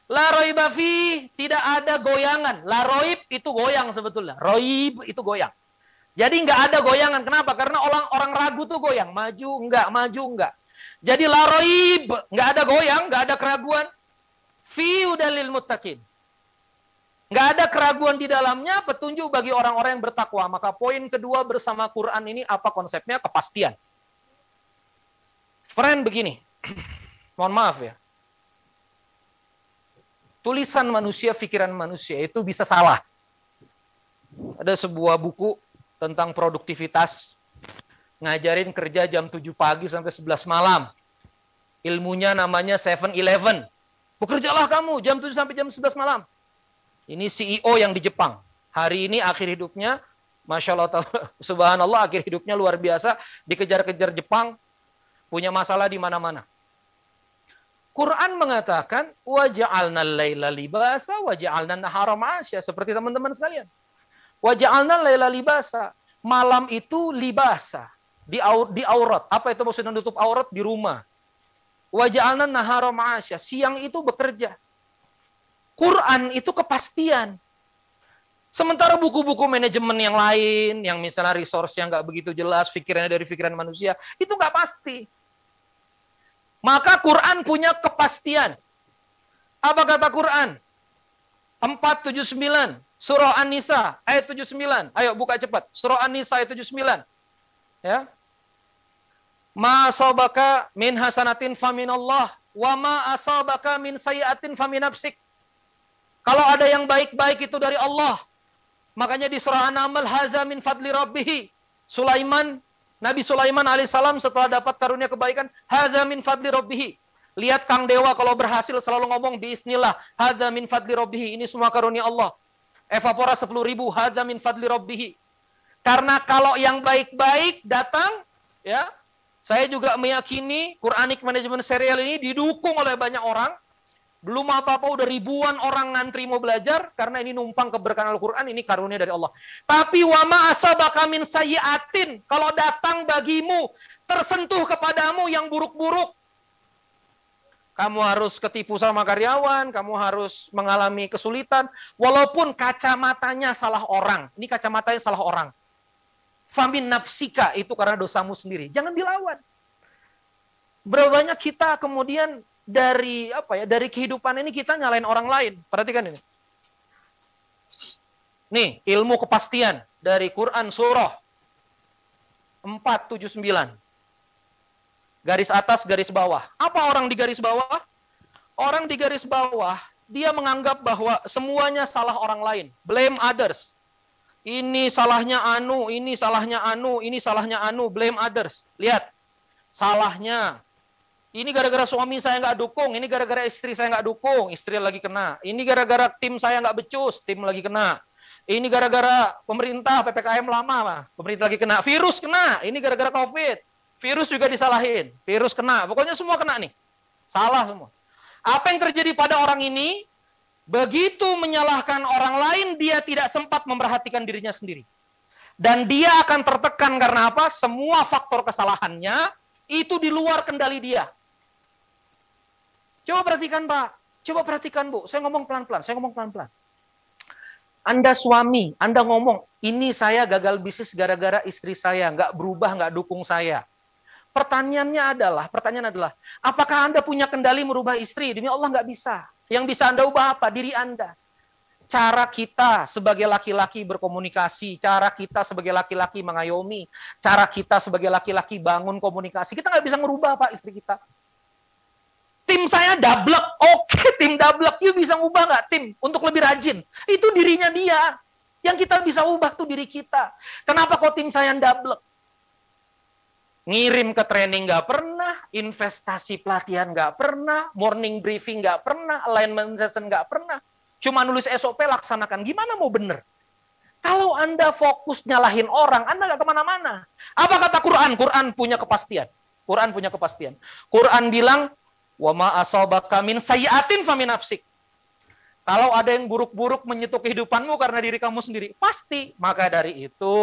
la raiba fi, tidak ada goyangan. La roib itu goyang sebetulnya. Roib itu goyang. Jadi nggak ada goyangan. Kenapa? Karena orang ragu tuh goyang. Maju enggak. Jadi la roib, nggak ada goyang, nggak ada keraguan. Fi udalil muttaqin. Nggak ada keraguan di dalamnya, petunjuk bagi orang-orang yang bertakwa. Maka poin kedua bersama Quran ini apa konsepnya? Kepastian. Friend, begini. Mohon maaf ya. Tulisan manusia, pikiran manusia itu bisa salah. Ada sebuah buku tentang produktivitas. Ngajarin kerja jam 7 pagi sampai 11 malam. Ilmunya namanya 7-Eleven. Bekerjalah kamu jam 7 sampai jam 11 malam. Ini CEO yang di Jepang. Hari ini akhir hidupnya, Masya Allah, subhanallah, akhir hidupnya luar biasa. Dikejar-kejar Jepang, punya masalah di mana-mana. Quran mengatakan, وَجَعَلْنَا اللَّيْلَ لِبَاسًا وَجَعَلْنَا النَّهَارَ مَعَاشًا. Seperti teman-teman sekalian. وَجَعَلْنَا اللَّيْلَ لِبَاسًا. Malam itu libasa. Di aurat. Apa itu maksudnya menutup aurat? Di rumah. وَجَعَلْنَا النَّهَارَ مَعَاشًا. Siang itu bekerja. Quran itu kepastian. Sementara buku-buku manajemen yang lain, yang misalnya resource yang nggak begitu jelas, pikirannya dari pikiran manusia, itu nggak pasti. Maka Quran punya kepastian. Apa kata Quran? 479, Surah An-Nisa, ayat 79. Ayo buka cepat. Surah An-Nisa, ayat 79. Ya. Ma asabaka min hasanatin faminallah, wa ma asabaka min sayyi'atin faminafsik. Kalau ada yang baik-baik itu dari Allah. Makanya di surah An-Naml, hadza min fadli rabbih. Nabi Sulaiman alaihissalam setelah dapat karunia kebaikan, hadza min fadli rabbih. Lihat Kang Dewa kalau berhasil selalu ngomong bismillah, hadza min fadli rabbih. Ini semua karunia Allah. Evapora 10.000, hadza min fadli rabbih. Karena kalau yang baik-baik datang, ya, saya juga meyakini Quranic Management Serial ini didukung oleh banyak orang. Belum apa-apa udah ribuan orang ngantri mau belajar karena ini numpang keberkahan Al-Qur'an, ini karunia dari Allah. Tapi wa ma asabaka min sayyi'atin, kalau datang bagimu, tersentuh kepadamu yang buruk-buruk. Kamu harus ketipu sama karyawan, kamu harus mengalami kesulitan walaupun kacamatanya salah orang. Ini kacamatanya salah orang. Famin nafsika, itu karena dosamu sendiri. Jangan dilawan. Berapa banyak kita kemudian dari kehidupan ini kita nyalain orang lain. Perhatikan ini. Nih, ilmu kepastian dari Quran surah 479. Garis atas, garis bawah. Apa orang di garis bawah? Orang di garis bawah, dia menganggap bahwa semuanya salah orang lain. Blame others. Ini salahnya anu, ini salahnya anu, ini salahnya anu, blame others. Lihat, salahnya. Ini gara-gara suami saya nggak dukung, ini gara-gara istri saya nggak dukung, istri lagi kena. Ini gara-gara tim saya nggak becus, tim lagi kena. Ini gara-gara pemerintah, PPKM lama, pemerintah lagi kena. Virus kena, ini gara-gara COVID. Virus juga disalahin, virus kena. Pokoknya semua kena nih, salah semua. Apa yang terjadi pada orang ini? Begitu menyalahkan orang lain, dia tidak sempat memperhatikan dirinya sendiri. Dan dia akan tertekan karena apa? Semua faktor kesalahannya itu di luar kendali dia. Coba perhatikan Pak, coba perhatikan Bu, saya ngomong pelan-pelan, Anda suami, Anda ngomong, ini saya gagal bisnis gara-gara istri saya, nggak berubah, nggak dukung saya. Pertanyaan adalah, apakah Anda punya kendali merubah istri? Demi Allah nggak bisa. Yang bisa Anda ubah apa? Diri Anda. Cara kita sebagai laki-laki berkomunikasi, cara kita sebagai laki-laki mengayomi, cara kita sebagai laki-laki bangun komunikasi, kita nggak bisa merubah Pak istri kita. Tim saya dablek, oke tim dablek, you bisa ngubah nggak tim untuk lebih rajin? Itu dirinya dia. Yang kita bisa ubah tuh diri kita. Kenapa kok tim saya dablek? Ngirim ke training nggak pernah, investasi pelatihan nggak pernah, morning briefing nggak pernah, alignment session nggak pernah. Cuma nulis SOP laksanakan. Gimana mau bener? Kalau Anda fokus nyalahin orang, Anda nggak kemana-mana. Apa kata Quran? Quran punya kepastian. Quran bilang, wa ma asabaka min sayyi'atin famin nafsik. Kalau ada yang buruk-buruk menyentuh kehidupanmu karena diri kamu sendiri, pasti. Maka dari itu,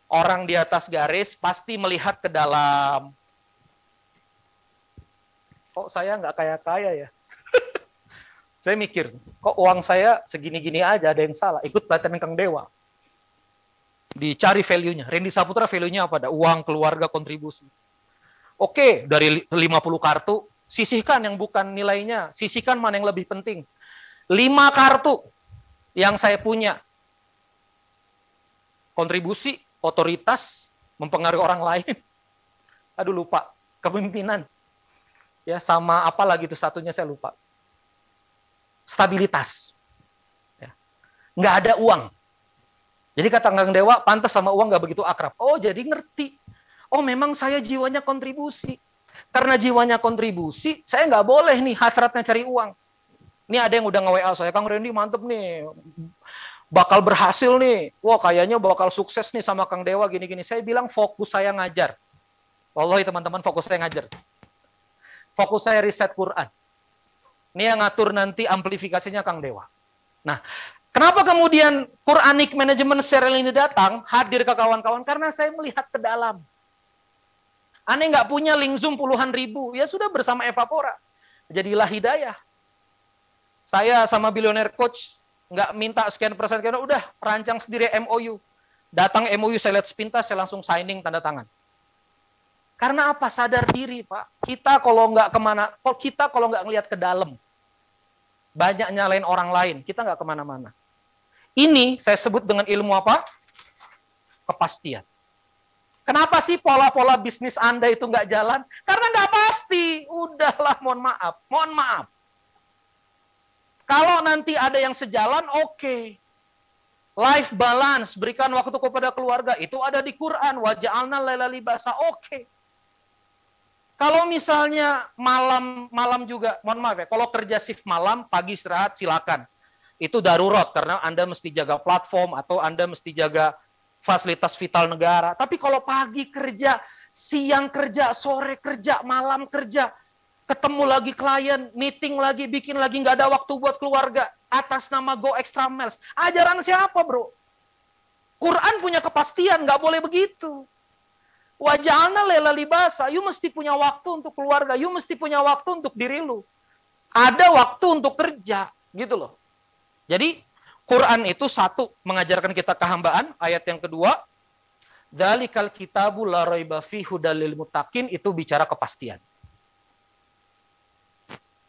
orang di atas garis pasti melihat ke dalam. Kok saya nggak kaya-kaya ya? Saya mikir, kok uang saya segini-gini aja, ada yang salah. Ikut pelatihan Kang Dewa. Dicari value-nya. Randy Saputra value-nya apa? Ada uang, keluarga, kontribusi. Oke, dari 50 kartu, sisihkan yang bukan nilainya. Sisihkan mana yang lebih penting. 5 kartu. yang saya punya? Kontribusi, otoritas, mempengaruhi orang lain. Aduh lupa, kepemimpinan. Ya, sama apa lagi itu satunya saya lupa. Stabilitas. Ya. Nggak ada uang. Jadi kata Kang Dewa, pantas sama uang nggak begitu akrab. Oh, jadi ngerti. Oh, memang saya jiwanya kontribusi. Karena jiwanya kontribusi, saya nggak boleh nih hasratnya cari uang. Ini ada yang udah nge-WA saya, Kang Randy mantep nih. Bakal berhasil nih. Wah, kayaknya bakal sukses nih sama Kang Dewa gini-gini. Saya bilang fokus saya ngajar. Wallahi teman-teman, fokus saya ngajar. Fokus saya riset Quran. Ini yang ngatur nanti amplifikasinya Kang Dewa. Nah, kenapa kemudian Quranic Management Serial ini datang, hadir ke kawan-kawan? Karena saya melihat ke dalam. Aneh nggak punya link Zoom puluhan ribu, ya sudah bersama Evapora. Jadilah hidayah. Saya sama Billionaire Coach nggak minta sekian persen, karena udah rancang sendiri MOU. Datang MOU, saya lihat sepintas, saya langsung signing tanda tangan. Karena apa? Sadar diri, Pak. Kita kalau nggak kemana, kita kalau nggak ngelihat ke dalam, banyak nyalain orang lain, kita nggak kemana-mana. Ini saya sebut dengan ilmu apa? Kepastian. Kenapa sih pola-pola bisnis Anda itu nggak jalan? Karena nggak pasti. Udahlah, mohon maaf. Mohon maaf. Kalau nanti ada yang sejalan, oke. Life balance, berikan waktu kepada keluarga. Itu ada di Quran. Waja'alna laila libasa, oke. Kalau misalnya malam juga, mohon maaf ya, kalau kerja shift malam, pagi istirahat, silakan. Itu darurat, karena Anda mesti jaga platform, atau Anda mesti jaga fasilitas vital negara. Tapi kalau pagi kerja, siang kerja, sore kerja, malam kerja, ketemu lagi klien, meeting lagi, bikin lagi, nggak ada waktu buat keluarga, atas nama go extra miles. Ajaran siapa, bro? Quran punya kepastian, nggak boleh begitu. Waja'alna laila libasa, you mesti punya waktu untuk keluarga, you mesti punya waktu untuk diri lu. Ada waktu untuk kerja, gitu loh. Jadi, Quran itu satu, mengajarkan kita kehambaan. Ayat yang kedua, dzalikal kitabu la raiba fihi hudal lil muttaqin, itu bicara kepastian.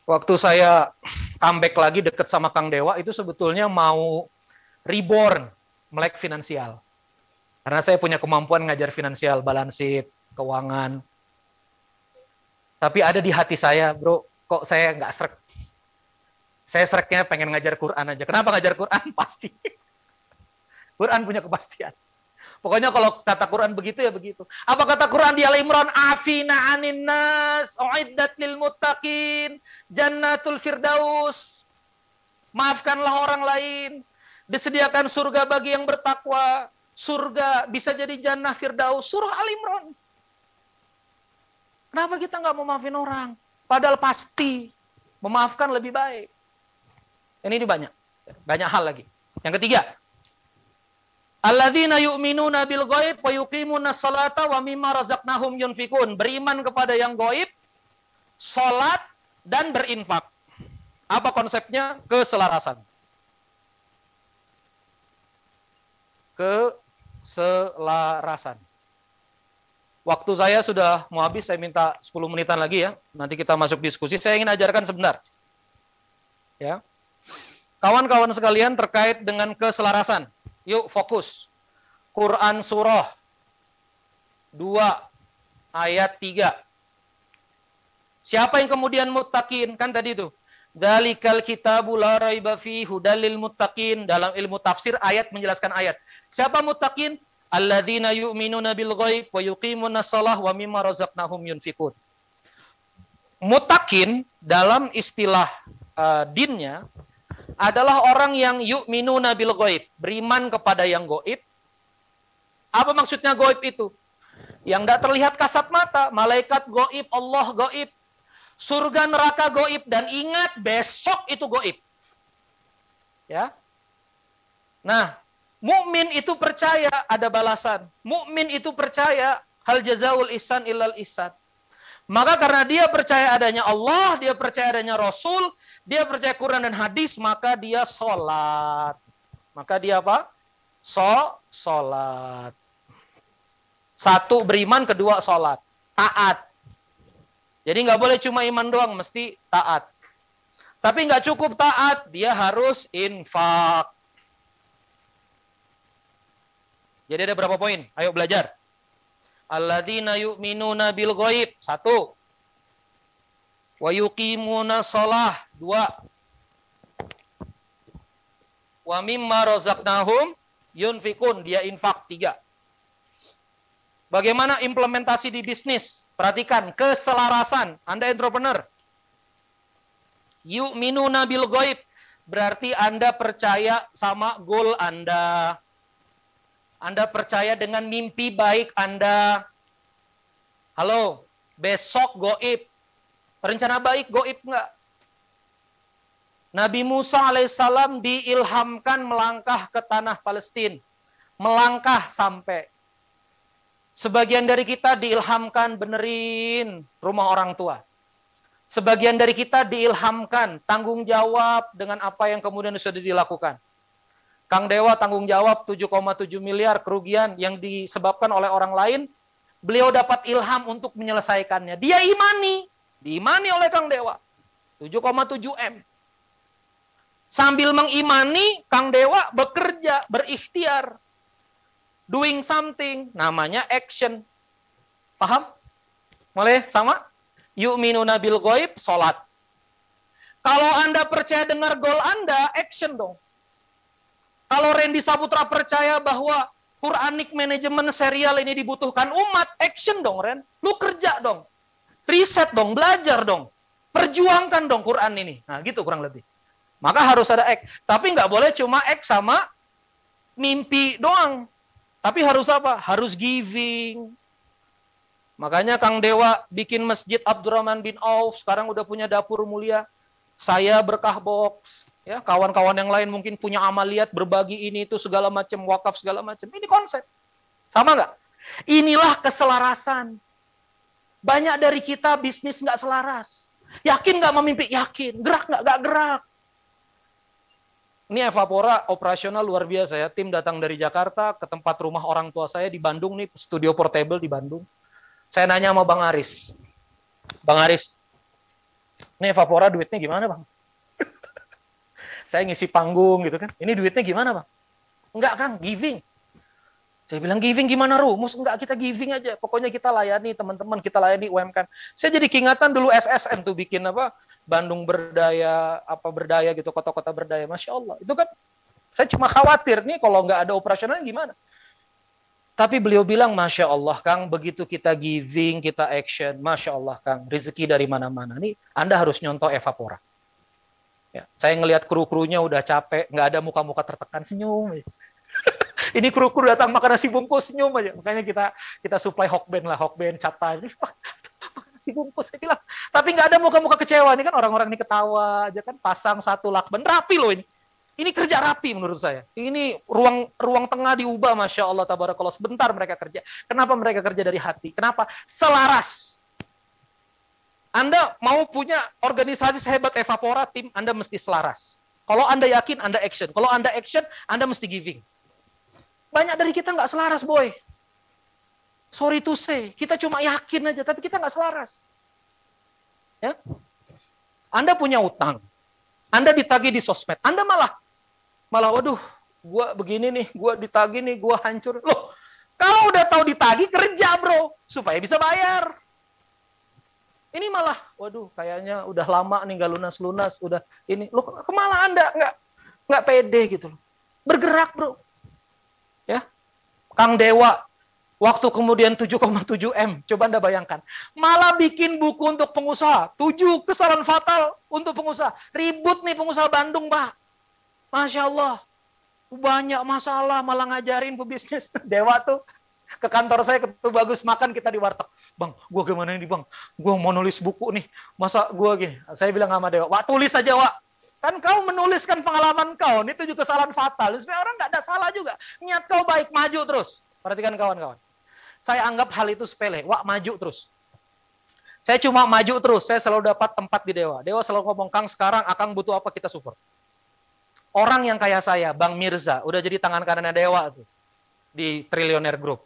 Waktu saya comeback lagi dekat sama Kang Dewa, itu sebetulnya mau reborn melek finansial. Karena saya punya kemampuan ngajar finansial, balance sheet, keuangan. Tapi ada di hati saya, bro, kok saya nggak srek. Saya sereknya pengen ngajar Quran aja. Kenapa ngajar Quran? Pasti. Quran punya kepastian. Pokoknya kalau kata Quran begitu ya begitu. Apa kata Quran di Al-Imran? Afina anin nas, uiddat lil muttaqin, jannatul firdaus. Maafkanlah orang lain. Disediakan surga bagi yang bertakwa. Surga bisa jadi jannah firdaus. Surah Al-Imran. Kenapa kita nggak mau maafin orang? Padahal pasti memaafkan lebih baik. Ini banyak hal lagi. Yang ketiga, alladzina yu'minuna bil ghaib wa yuqimuna sholata wa mimma razaqnahum yunfikun. Beriman kepada yang gaib, salat dan berinfak. Apa konsepnya? Keselarasan. Keselarasan. Waktu saya sudah mau habis, saya minta 10 menitan lagi ya. Nanti kita masuk diskusi. Saya ingin ajarkan sebentar. Ya. Kawan-kawan sekalian, terkait dengan keselarasan. Yuk fokus. Quran surah 2 ayat 3. Siapa yang kemudian muttaqin? Kan tadi itu. Dzalikal kitabu la raiba fihi hudal lil muttaqin. Dalam ilmu tafsir ayat menjelaskan ayat. Siapa muttaqin? Alladzina yu'minuna bil ghaib wa yuqimuna shalah wa mimma razaqnahum yunfikun. Muttaqin dalam istilah dinnya adalah orang yang yu'minuna bil ghaib, beriman kepada yang gaib. Apa maksudnya gaib itu? Yang tidak terlihat kasat mata, malaikat gaib, Allah gaib, surga neraka gaib, dan ingat besok itu gaib. Ya. Nah, mukmin itu percaya ada balasan. Mukmin itu percaya hal jazaul ihsan illal ihsan. Maka karena dia percaya adanya Allah, dia percaya adanya Rasul, dia percaya Quran dan hadis, maka dia sholat. Maka dia apa? Sholat. Satu, beriman, kedua, sholat. Taat. Jadi nggak boleh cuma iman doang, mesti taat. Tapi nggak cukup taat, dia harus infak. Jadi ada berapa poin? Ayo belajar. Alladzina yu'minuna bil ghaib. 1. Wa yuqimuna shalah. 2. Wa mimma razaqnahum yunfikun. Dia infak. 3. Bagaimana implementasi di bisnis? Perhatikan keselarasan. Anda entrepreneur. Yu'minuna bil ghaib. Berarti Anda percaya sama goal Anda. Anda percaya dengan mimpi baik Anda. Halo, besok goib. Rencana baik goib enggak? Nabi Musa alaihissalam diilhamkan melangkah ke tanah Palestina. Melangkah sampai. Sebagian dari kita diilhamkan benerin rumah orang tua. Sebagian dari kita diilhamkan tanggung jawab dengan apa yang kemudian sudah dilakukan. Kang Dewa tanggung jawab 7,7 miliar kerugian yang disebabkan oleh orang lain. Beliau dapat ilham untuk menyelesaikannya. Dia diimani oleh Kang Dewa. 7,7 M. Sambil mengimani, Kang Dewa bekerja, berikhtiar. Doing something, namanya action. Paham? Boleh sama? Yu'minuna bil ghaib, sholat. Kalau Anda percaya dengar goal Anda, action dong. Kalau Randy Saputra percaya bahwa Quranic Management serial ini dibutuhkan umat, action dong, Ren. Lu kerja dong. Riset dong, belajar dong. Perjuangkan dong Quran ini. Nah, gitu kurang lebih. Maka harus ada act. Tapi nggak boleh cuma act sama mimpi doang. Tapi harus apa? Harus giving. Makanya Kang Dewa bikin Masjid Abdurrahman bin Auf, sekarang udah punya dapur mulia. Saya berkah box. Ya, kawan-kawan yang lain mungkin punya amaliat, berbagi ini itu segala macam, wakaf segala macam. Ini konsep. Sama nggak? Inilah keselarasan. Banyak dari kita bisnis nggak selaras. Yakin nggak memimpi? Yakin. Gerak nggak gerak. Ini Evapora operasional luar biasa ya. Tim datang dari Jakarta ke tempat rumah orang tua saya di Bandung nih, studio portable di Bandung. Saya nanya sama Bang Aris. Bang Aris, ini Evapora duitnya gimana Bang? Saya ngisi panggung gitu kan. Ini duitnya gimana Bang? Enggak Kang, giving. Saya bilang giving gimana rumus? Enggak, kita giving aja. Pokoknya kita layani teman-teman, kita layani UMKM. Saya jadi keingatan dulu SSN tuh bikin apa? Bandung Berdaya, apa berdaya gitu, kota-kota berdaya. Masya Allah. Itu kan saya cuma khawatir nih kalau nggak ada operasional gimana. Tapi beliau bilang, Masya Allah Kang, begitu kita giving, kita action. Masya Allah Kang, rezeki dari mana-mana. Nih Anda harus nyontoh Evapora. Ya, saya ngelihat kru-krunya udah capek, nggak ada muka-muka tertekan, senyum. Ini kru-kru datang makan nasi bungkus, senyum aja. Makanya kita supply Hokben lah, Hokben, Cata. Nasi bungkus, saya bilang. Tapi nggak ada muka-muka kecewa. Ini kan orang-orang ini ketawa aja kan, pasang satu lakban. Rapi loh ini. Ini kerja rapi menurut saya. Ini ruang tengah diubah, Masya Allah, tabarakallah. Sebentar mereka kerja. Kenapa mereka kerja dari hati? Kenapa? Selaras. Anda mau punya organisasi sehebat Evapora, tim Anda mesti selaras. Kalau Anda yakin, Anda action. Kalau Anda action, Anda mesti giving. Banyak dari kita nggak selaras, boy. Sorry to say, kita cuma yakin aja, tapi kita nggak selaras. Ya? Anda punya utang, Anda ditagih di sosmed, Anda malah, waduh, gua begini nih, gua ditagih nih, gua hancur. Loh, kalau udah tahu ditagih, kerja bro, supaya bisa bayar. Ini malah, waduh, kayaknya udah lama nih nggak lunas-lunas, udah ini. Loh, kemana Anda nggak pede gitu loh. Bergerak bro. Ya, Kang Dewa, waktu kemudian 7,7 M, coba Anda bayangkan. Malah bikin buku untuk pengusaha, 7 kesalahan fatal untuk pengusaha. Ribut nih pengusaha Bandung, Pak. Masya Allah, banyak masalah, malah ngajarin pebisnis. Dewa tuh, ke kantor saya, ketemu Bagus, makan kita di warteg. Bang, gua gimana ini bang? Gua mau nulis buku nih, masa gua gini? Saya bilang sama Dewa, Wak tulis aja Wak. Kan kau menuliskan pengalaman kau, ini 7 kesalahan fatal. Supaya orang nggak ada salah juga. Niat kau baik, maju terus. Perhatikan kawan-kawan. Saya anggap hal itu sepele. Wah, maju terus. Saya cuma maju terus. Saya selalu dapat tempat di Dewa. Dewa selalu ngomong, Kang sekarang Akang butuh apa kita support. Orang yang kayak saya, Bang Mirza, udah jadi tangan kanannya Dewa tuh. Di Trillionaire Group.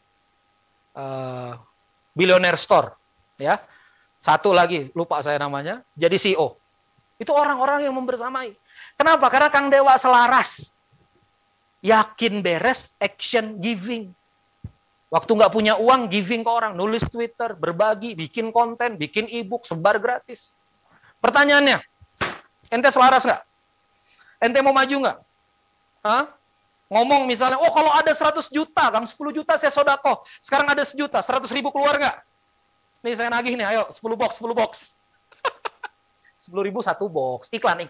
Billionaire Store. Ya. Satu lagi, lupa saya namanya, jadi CEO. Itu orang-orang yang membersamai. Kenapa? Karena Kang Dewa selaras. Yakin beres, action, giving. Waktu nggak punya uang, giving ke orang, nulis Twitter, berbagi, bikin konten, bikin e-book, sebar gratis. Pertanyaannya, ente selaras nggak? Ente mau maju nggak? Hah? Ngomong misalnya, oh kalau ada 100 juta, Kang, 10 juta saya sodako. Sekarang ada sejuta, 100 ribu keluar nggak? Nih saya nagih nih, ayo 10 box, 10 box. 10 ribu satu box, iklan.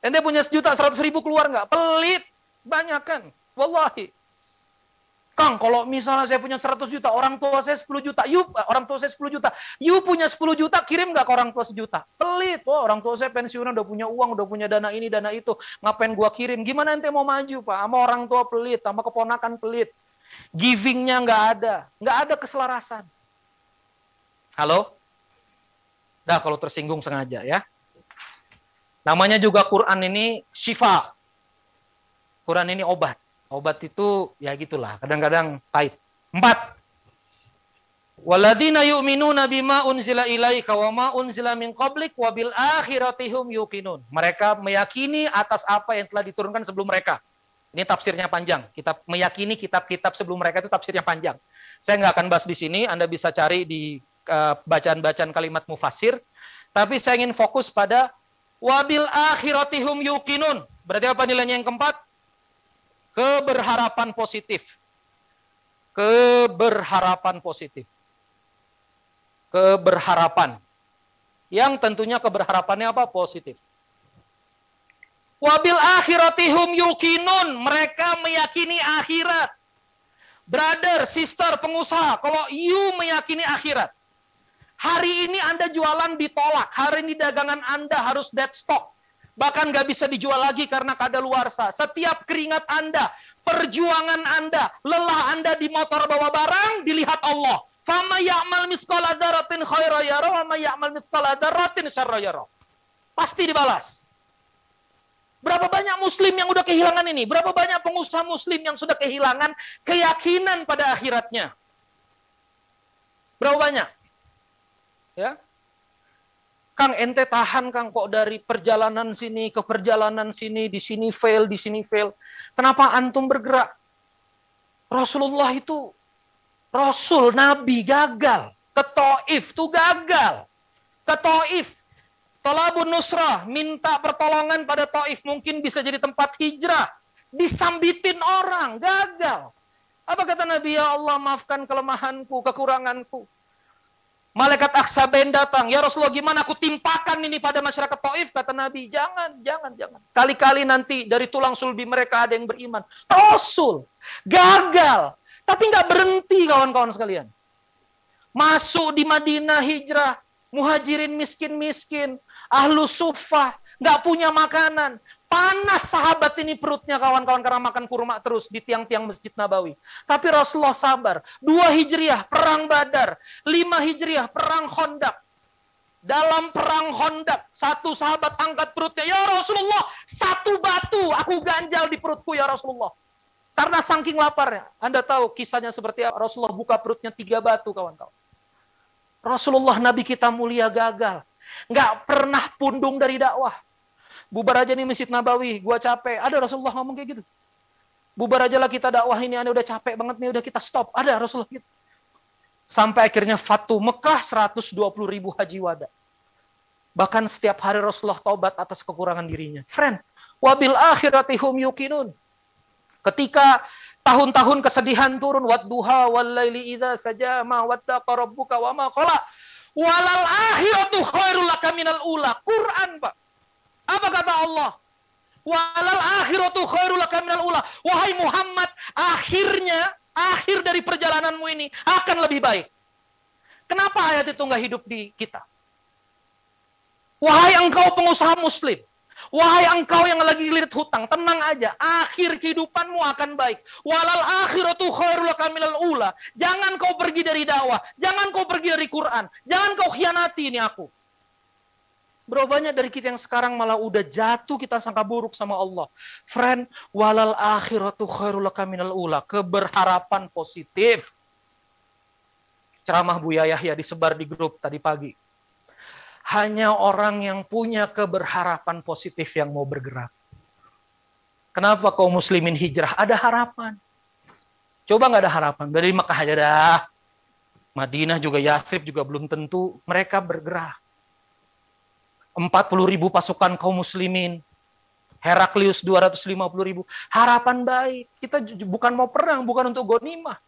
Ente punya sejuta, 100 ribu keluar nggak? Pelit, banyak kan? Wallahi. Kang, kalau misalnya saya punya 100 juta, orang tua saya 10 juta, orang tua saya 10 juta, you punya 10 juta, kirim nggak ke orang tua sejuta? Pelit, orang tua saya pensiunan, udah punya uang, udah punya dana ini, dana itu, ngapain gua kirim? Gimana ente mau maju, Pak? Sama orang tua pelit, sama keponakan pelit. Givingnya nggak ada keselarasan. Halo? Dah, kalau tersinggung sengaja ya. Namanya juga Quran ini syifa. Quran ini obat. Obat itu ya gitulah, kadang-kadang pahit. 4. Walladzina yu'minuna bima unzila ilaika wa ma unzila min qablik wa bil akhirati hum yuqinun. Mereka meyakini atas apa yang telah diturunkan sebelum mereka. Ini tafsirnya panjang. Kita meyakini kitab-kitab sebelum mereka itu tafsirnya panjang. Saya nggak akan bahas di sini, Anda bisa cari di bacaan-bacaan kalimat mufassir. Tapi saya ingin fokus pada wa bil akhirati hum yuqinun. Berarti apa nilainya yang keempat? Keberharapan positif. Keberharapan positif. Keberharapan. Yang tentunya keberharapannya apa? Positif. Wabil akhiratihum yukinun. Mereka meyakini akhirat. Brother, sister, pengusaha. Kalau you meyakini akhirat. Hari ini Anda jualan ditolak. Hari ini dagangan Anda harus dead stock. Bahkan nggak bisa dijual lagi karena kadaluarsa. Setiap keringat Anda, perjuangan Anda, lelah Anda di motor bawa barang, dilihat Allah. Fama ya'mal mithqala dzarratin khairan yara wa ma ya'mal mithqala dzarratin syarran yara. Pasti dibalas. Berapa banyak muslim yang udah kehilangan ini? Berapa banyak pengusaha muslim yang sudah kehilangan keyakinan pada akhiratnya? Berapa banyak? Ya. Kang, ente tahan, Kang, kok dari perjalanan sini ke perjalanan sini, di sini fail, di sini fail. Kenapa antum bergerak? Rasulullah itu, Rasul, Nabi, gagal. Ke Taif tuh gagal. Ke Taif, Thalabun Nusrah, minta pertolongan pada Taif, mungkin bisa jadi tempat hijrah. Disambitin orang, gagal. Apa kata Nabi? Ya Allah, maafkan kelemahanku, kekuranganku. Malaikat Aksaben datang, ya Rasulullah gimana aku timpakan ini pada masyarakat Taif? Kata Nabi, jangan. Kali-kali nanti dari tulang sulbi mereka ada yang beriman. Rasul, gagal. Tapi nggak berhenti kawan-kawan sekalian. Masuk di Madinah hijrah, muhajirin miskin-miskin, ahlu suffah, nggak punya makanan. Panas sahabat ini perutnya kawan-kawan karena makan kurma terus di tiang-tiang Masjid Nabawi. Tapi Rasulullah sabar. 2 Hijriah, perang Badar. 5 Hijriah, perang Khandaq. Dalam perang Khandaq, satu sahabat angkat perutnya. Ya Rasulullah, 1 batu aku ganjal di perutku ya Rasulullah. Karena saking laparnya. Anda tahu kisahnya seperti apa? Rasulullah buka perutnya 3 batu kawan-kawan. Rasulullah Nabi kita mulia gagal. Nggak pernah pundung dari dakwah. Bubar aja nih Masjid Nabawi, gua capek. Ada Rasulullah ngomong kayak gitu. Bubar aja lah kita dakwah ini, Anda udah capek banget nih, udah kita stop. Ada Rasulullah gitu. Sampai akhirnya Fatu Mekah 120.000 haji wada. Bahkan setiap hari Rasulullah taubat atas kekurangan dirinya. Friend, wabil akhirati hum yuqinun. Ketika tahun-tahun kesedihan turun, wadduha wallaili idza saja ma wattaqa rabbuka wa ma qala walal akhiratu khairul laka minal ula. Quran, Pak. Apa kata Allah? Walal akhiratu khairul laka minal ula. Wahai Muhammad, akhir dari perjalananmu ini akan lebih baik. Kenapa ayat itu nggak hidup di kita? Wahai engkau pengusaha muslim, wahai engkau yang lagi lilit hutang, tenang aja, akhir kehidupanmu akan baik. Walal akhiratu khairul laka minal ula. Jangan kau pergi dari dakwah, jangan kau pergi dari Quran, jangan kau khianati ini aku. Berapa banyak dari kita yang sekarang malah udah jatuh, kita sangka buruk sama Allah. Friend, walal akhiratu khairul laka minal ula. Keberharapan positif. Ceramah Buya Yahya disebar di grup tadi pagi. Hanya orang yang punya keberharapan positif yang mau bergerak. Kenapa kaum muslimin hijrah? Ada harapan. Coba nggak ada harapan. Dari Mekah aja dah. Madinah juga, Yathrib juga belum tentu. Mereka bergerak. 40.000 pasukan kaum muslimin. Heraklius 250.000. Harapan baik. Kita bukan mau perang, bukan untuk ghanimah.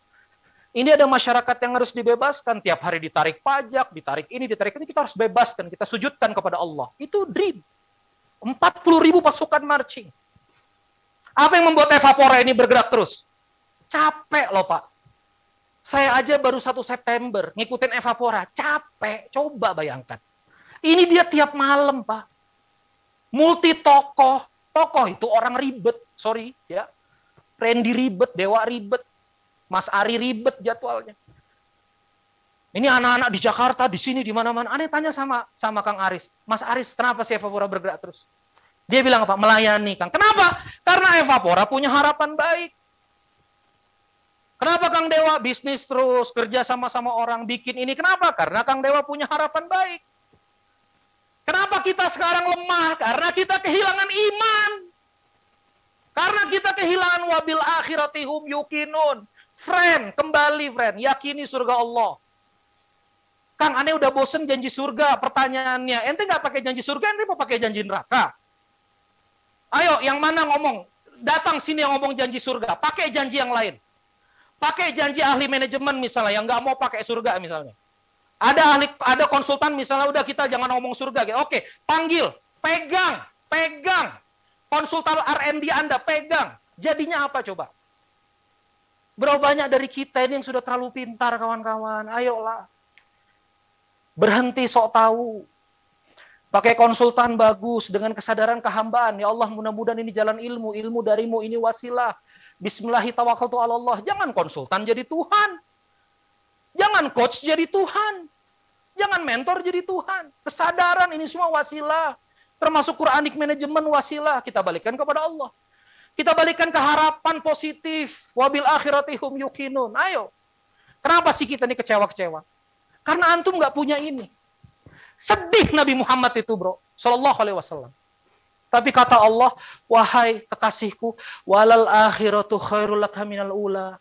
Ini ada masyarakat yang harus dibebaskan. Tiap hari ditarik pajak, ditarik ini, ditarik ini. Kita harus bebaskan. Kita sujudkan kepada Allah. Itu dream. 40.000 pasukan marching. Apa yang membuat Evapora ini bergerak terus? Capek loh Pak. Saya aja baru 1 September ngikutin Evapora. Capek. Coba bayangkan. Ini dia tiap malam Pak. Multi tokoh. Tokoh itu orang ribet. Sorry ya. Randy ribet, Dewa ribet. Mas Ari ribet jadwalnya. Ini anak-anak di Jakarta, di sini, di mana-mana. Aneh tanya sama Kang Aris. Mas Aris, kenapa sih Evapora bergerak terus? Dia bilang apa? Melayani Kang. Kenapa? Karena Evapora punya harapan baik. Kenapa Kang Dewa bisnis terus, kerja sama-sama orang, bikin ini? Kenapa? Karena Kang Dewa punya harapan baik. Kenapa kita sekarang lemah? Karena kita kehilangan iman. Karena kita kehilangan wabil akhiratihum yukinun. Friend, kembali friend, yakini surga Allah. Kang, aneh udah bosen janji surga. Pertanyaannya, ente nggak pakai janji surga, ente mau pakai janji neraka? Ayo, yang mana ngomong? Datang sini yang ngomong janji surga. Pakai janji yang lain. Pakai janji ahli manajemen misalnya, yang nggak mau pakai surga misalnya. Ada konsultan misalnya, udah kita jangan ngomong surga. Oke, panggil, pegang. Konsultan R&D Anda, pegang. Jadinya apa coba? Berapa banyak dari kita ini yang sudah terlalu pintar kawan-kawan? Ayolah. Berhenti sok tahu. Pakai konsultan bagus, dengan kesadaran kehambaan. Ya Allah, mudah-mudahan ini jalan ilmu. Ilmu darimu, ini wasilah. Bismillahirrahmanirrahim. Jangan konsultan jadi Tuhan. Jangan coach jadi Tuhan. Jangan mentor jadi Tuhan. Kesadaran ini semua wasilah. Termasuk Quranic Management wasilah. Kita balikan kepada Allah. Kita balikan ke harapan positif. Wabil akhiratihum yukinun. Ayo. Kenapa sih kita ini kecewa-kecewa? Karena antum nggak punya ini. Sedih Nabi Muhammad itu bro. Sallallahu alaihi wasallam. Tapi kata Allah, wahai kekasihku, walal akhiratu khairul laka minal ula.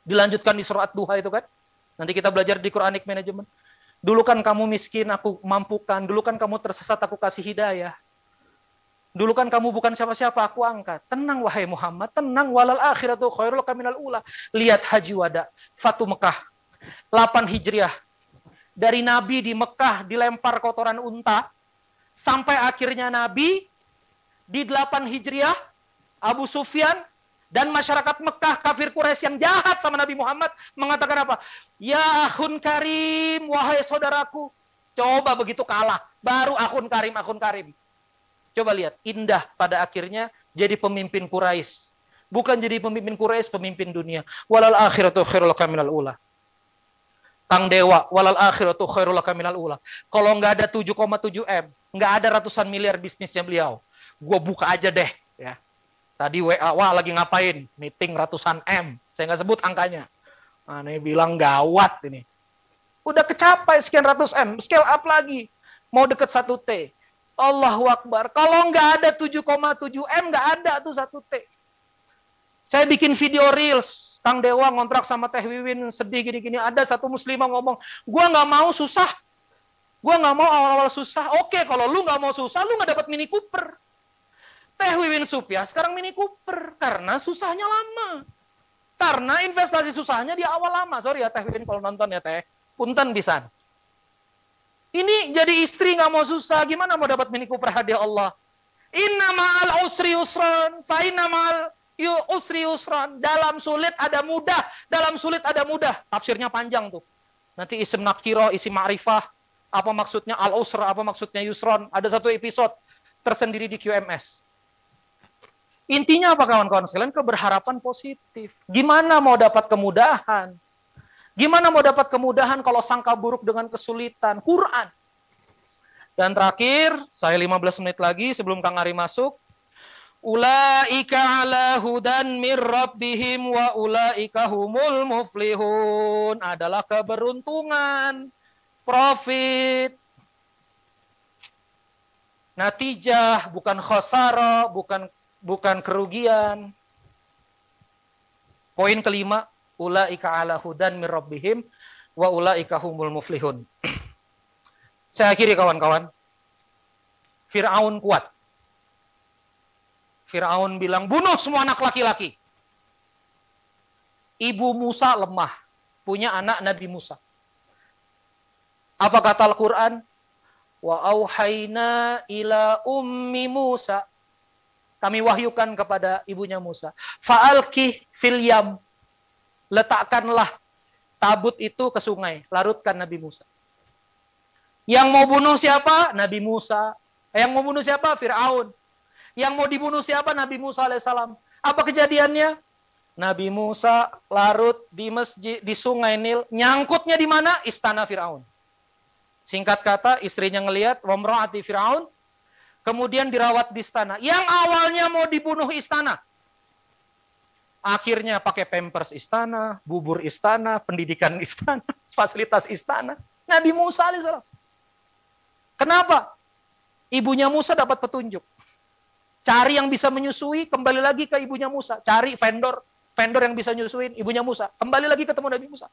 Dilanjutkan di surat Duha itu kan. Nanti kita belajar di Quranic Management. Dulu kan kamu miskin, aku mampukan. Dulu kan kamu tersesat, aku kasih hidayah. Dulu kan kamu bukan siapa-siapa, aku angkat. Tenang wahai Muhammad, tenang. Walal akhiratu khairul laka minal ula. Lihat Haji Wada, Fatu Mekah. 8 Hijriah. Dari Nabi di Mekah dilempar kotoran unta. Sampai akhirnya Nabi di 8 Hijriah, Abu Sufyan dan masyarakat Mekah kafir Quraisy yang jahat sama Nabi Muhammad mengatakan apa? Ya akhun karim, wahai saudaraku. Coba begitu kalah, baru akhun karim. Coba lihat, indah pada akhirnya jadi pemimpin Quraisy. Bukan jadi pemimpin Quraisy, pemimpin dunia. Walal akhiratu khairul laka minal ula. Kang Dewa, walal akhiratu khairul laka minal ula. Kalau nggak ada 7,7 M, nggak ada ratusan miliar bisnisnya beliau. Gue buka aja deh. Ya. Tadi WA, wah lagi ngapain? Meeting ratusan M. Saya nggak sebut angkanya. Nah, ini bilang gawat ini. Udah kecapai sekian ratus M. Scale up lagi. Mau deket 1 T. Allahu Akbar. Kalau nggak ada 7,7 M, nggak ada tuh 1 T. Saya bikin video reels. Kang Dewa ngontrak sama Teh Wiwin sedih gini-gini. Ada satu muslimah ngomong, gua nggak mau susah. Gua nggak mau awal-awal susah. Oke, kalau lu nggak mau susah, lu nggak dapat Mini Cooper. Teh Wiwin Supya sekarang Mini Cooper karena susahnya lama. Karena investasi susahnya di awal lama. Sorry ya Teh Wiwin kalau nonton ya Teh. Punten pisan. Ini jadi istri nggak mau susah. Gimana mau dapat Mini Cooper hadiah Allah? Inna ma'al usri usran. Fa inna ma'al usri usran. Dalam sulit ada mudah. Dalam sulit ada mudah. Tafsirnya panjang tuh. Nanti isim nakiro, isim ma'rifah. Apa maksudnya al-usra, apa maksudnya yusron. Ada satu episode tersendiri di QMS. Intinya apa kawan-kawan sekalian? Keberharapan positif. Gimana mau dapat kemudahan? Gimana mau dapat kemudahan kalau sangka buruk dengan kesulitan? Quran. Dan terakhir, saya 15 menit lagi sebelum Kang Ari masuk. Ulaika ala hudan mir rabbihim wa ulaika humul muflihun. Adalah keberuntungan, profit, natijah, bukan khosaro, bukan kerugian. Poin kelima, ulaika ala hudan mir rabbihim wa ulaika humul muflihun. Saya akhiri kawan-kawan. Fir'aun kuat. Fir'aun bilang, bunuh semua anak laki-laki. Ibu Musa lemah, punya anak Nabi Musa. Apa kata Al-Quran? Wa auhayna ila ummi Musa. Kami wahyukan kepada ibunya Musa. Fa'alki fil yam. Letakkanlah tabut itu ke sungai. Larutkan Nabi Musa. Yang mau bunuh siapa? Nabi Musa. Yang mau bunuh siapa? Fir'aun. Yang mau dibunuh siapa? Nabi Musa alaihissalam. Apa kejadiannya? Nabi Musa larut di masjid, di sungai Nil. Nyangkutnya di mana? Istana Fir'aun. Singkat kata, istrinya ngelihat, wamra'ati Fir'aun. Kemudian dirawat di istana. Yang awalnya mau dibunuh istana. Akhirnya pakai pampers istana, bubur istana, pendidikan istana, fasilitas istana. Nabi Musa alaihissalam. Kenapa? Ibunya Musa dapat petunjuk. Cari yang bisa menyusui, kembali lagi ke ibunya Musa. Cari vendor yang bisa nyusuin, ibunya Musa. Kembali lagi ketemu Nabi Musa.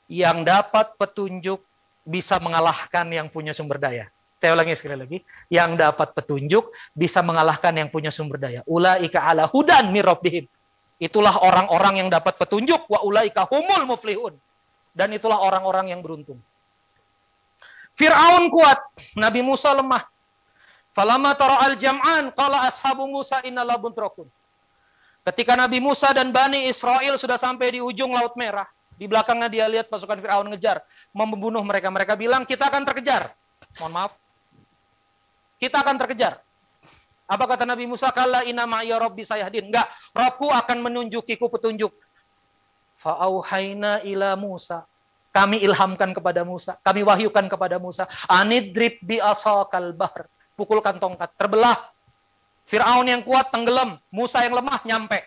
Yang dapat petunjuk bisa mengalahkan yang punya sumber daya. Saya ulangi sekali lagi. Yang dapat petunjuk bisa mengalahkan yang punya sumber daya. Ulaika ala hudan mir rabbihim. Itulah orang-orang yang dapat petunjuk. Wa ulaika humul muflihun. Dan itulah orang-orang yang beruntung. Fir'aun kuat, Nabi Musa lemah. Falamma tara'al jam'an qala ashabu Musa inna labuntrakun. Ketika Nabi Musa dan Bani Israel sudah sampai di ujung Laut Merah, di belakangnya dia lihat pasukan Fir'aun ngejar, membunuh mereka. Mereka bilang, kita akan terkejar. Mohon maaf. Kita akan terkejar. Apa kata Nabi Musa? Kalla inna ma'iya rabbi sayahdin. Enggak, Rabbku akan menunjukiku petunjuk. Fa'auhayna ila Musa. Kami ilhamkan kepada Musa, kami wahyukan kepada Musa, anidrib bi asakal bahr, pukulkan tongkat, terbelah. Fir'aun yang kuat tenggelam, Musa yang lemah nyampe.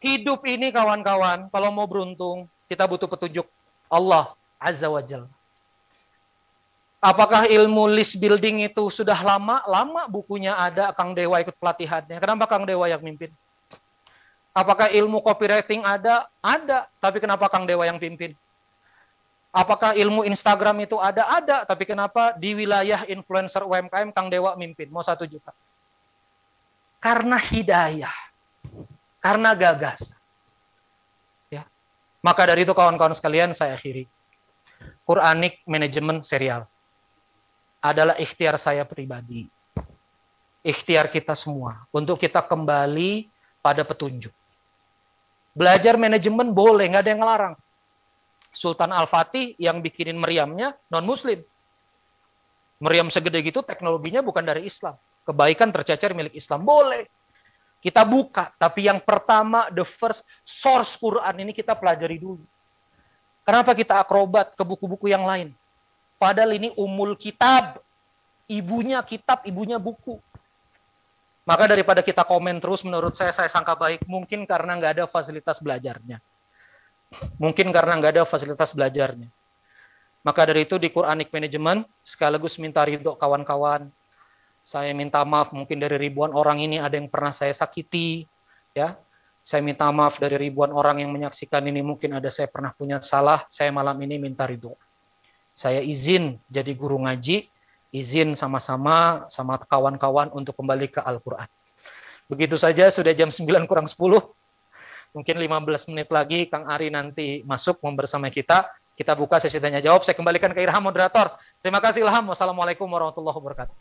Hidup ini kawan-kawan, kalau mau beruntung, kita butuh petunjuk Allah Azza wa Jalla. Apakah ilmu list building itu sudah lama? Lama bukunya ada, Kang Dewa ikut pelatihannya. Kenapa Kang Dewa yang mimpin? Apakah ilmu copywriting ada? Ada. Tapi kenapa Kang Dewa yang pimpin? Apakah ilmu Instagram itu ada? Ada. Tapi kenapa di wilayah influencer UMKM Kang Dewa mimpin? Mau 1 juta. Karena hidayah. Karena gagas. Ya. Maka dari itu kawan-kawan sekalian saya akhiri. Quranic Management Serial adalah ikhtiar saya pribadi. Ikhtiar kita semua. Untuk kita kembali pada petunjuk. Belajar manajemen boleh, nggak ada yang ngelarang. Sultan Al-Fatih yang bikinin meriamnya non-muslim. Meriam segede gitu teknologinya bukan dari Islam. Kebaikan tercecer milik Islam. Boleh. Kita buka. Tapi yang pertama, the first source Quran ini kita pelajari dulu. Kenapa kita akrobat ke buku-buku yang lain? Padahal ini umul kitab. Ibunya kitab, ibunya buku. Maka daripada kita komen terus, menurut saya sangka baik. Mungkin karena nggak ada fasilitas belajarnya. Maka dari itu di Quranic Management, sekaligus minta ridho kawan-kawan. Saya minta maaf mungkin dari ribuan orang ini ada yang pernah saya sakiti. Ya, saya minta maaf dari ribuan orang yang menyaksikan ini. Mungkin ada saya pernah punya salah. Saya malam ini minta ridho. Saya izin jadi guru ngaji. Izin sama-sama sama kawan-kawan untuk kembali ke Al-Quran. Begitu saja, sudah jam 9 kurang 10. Mungkin 15 menit lagi Kang Ari nanti masuk bersama kita. Kita buka sesi tanya jawab. Saya kembalikan ke Ilham moderator. Terima kasih Ilham. Wassalamualaikum warahmatullahi wabarakatuh.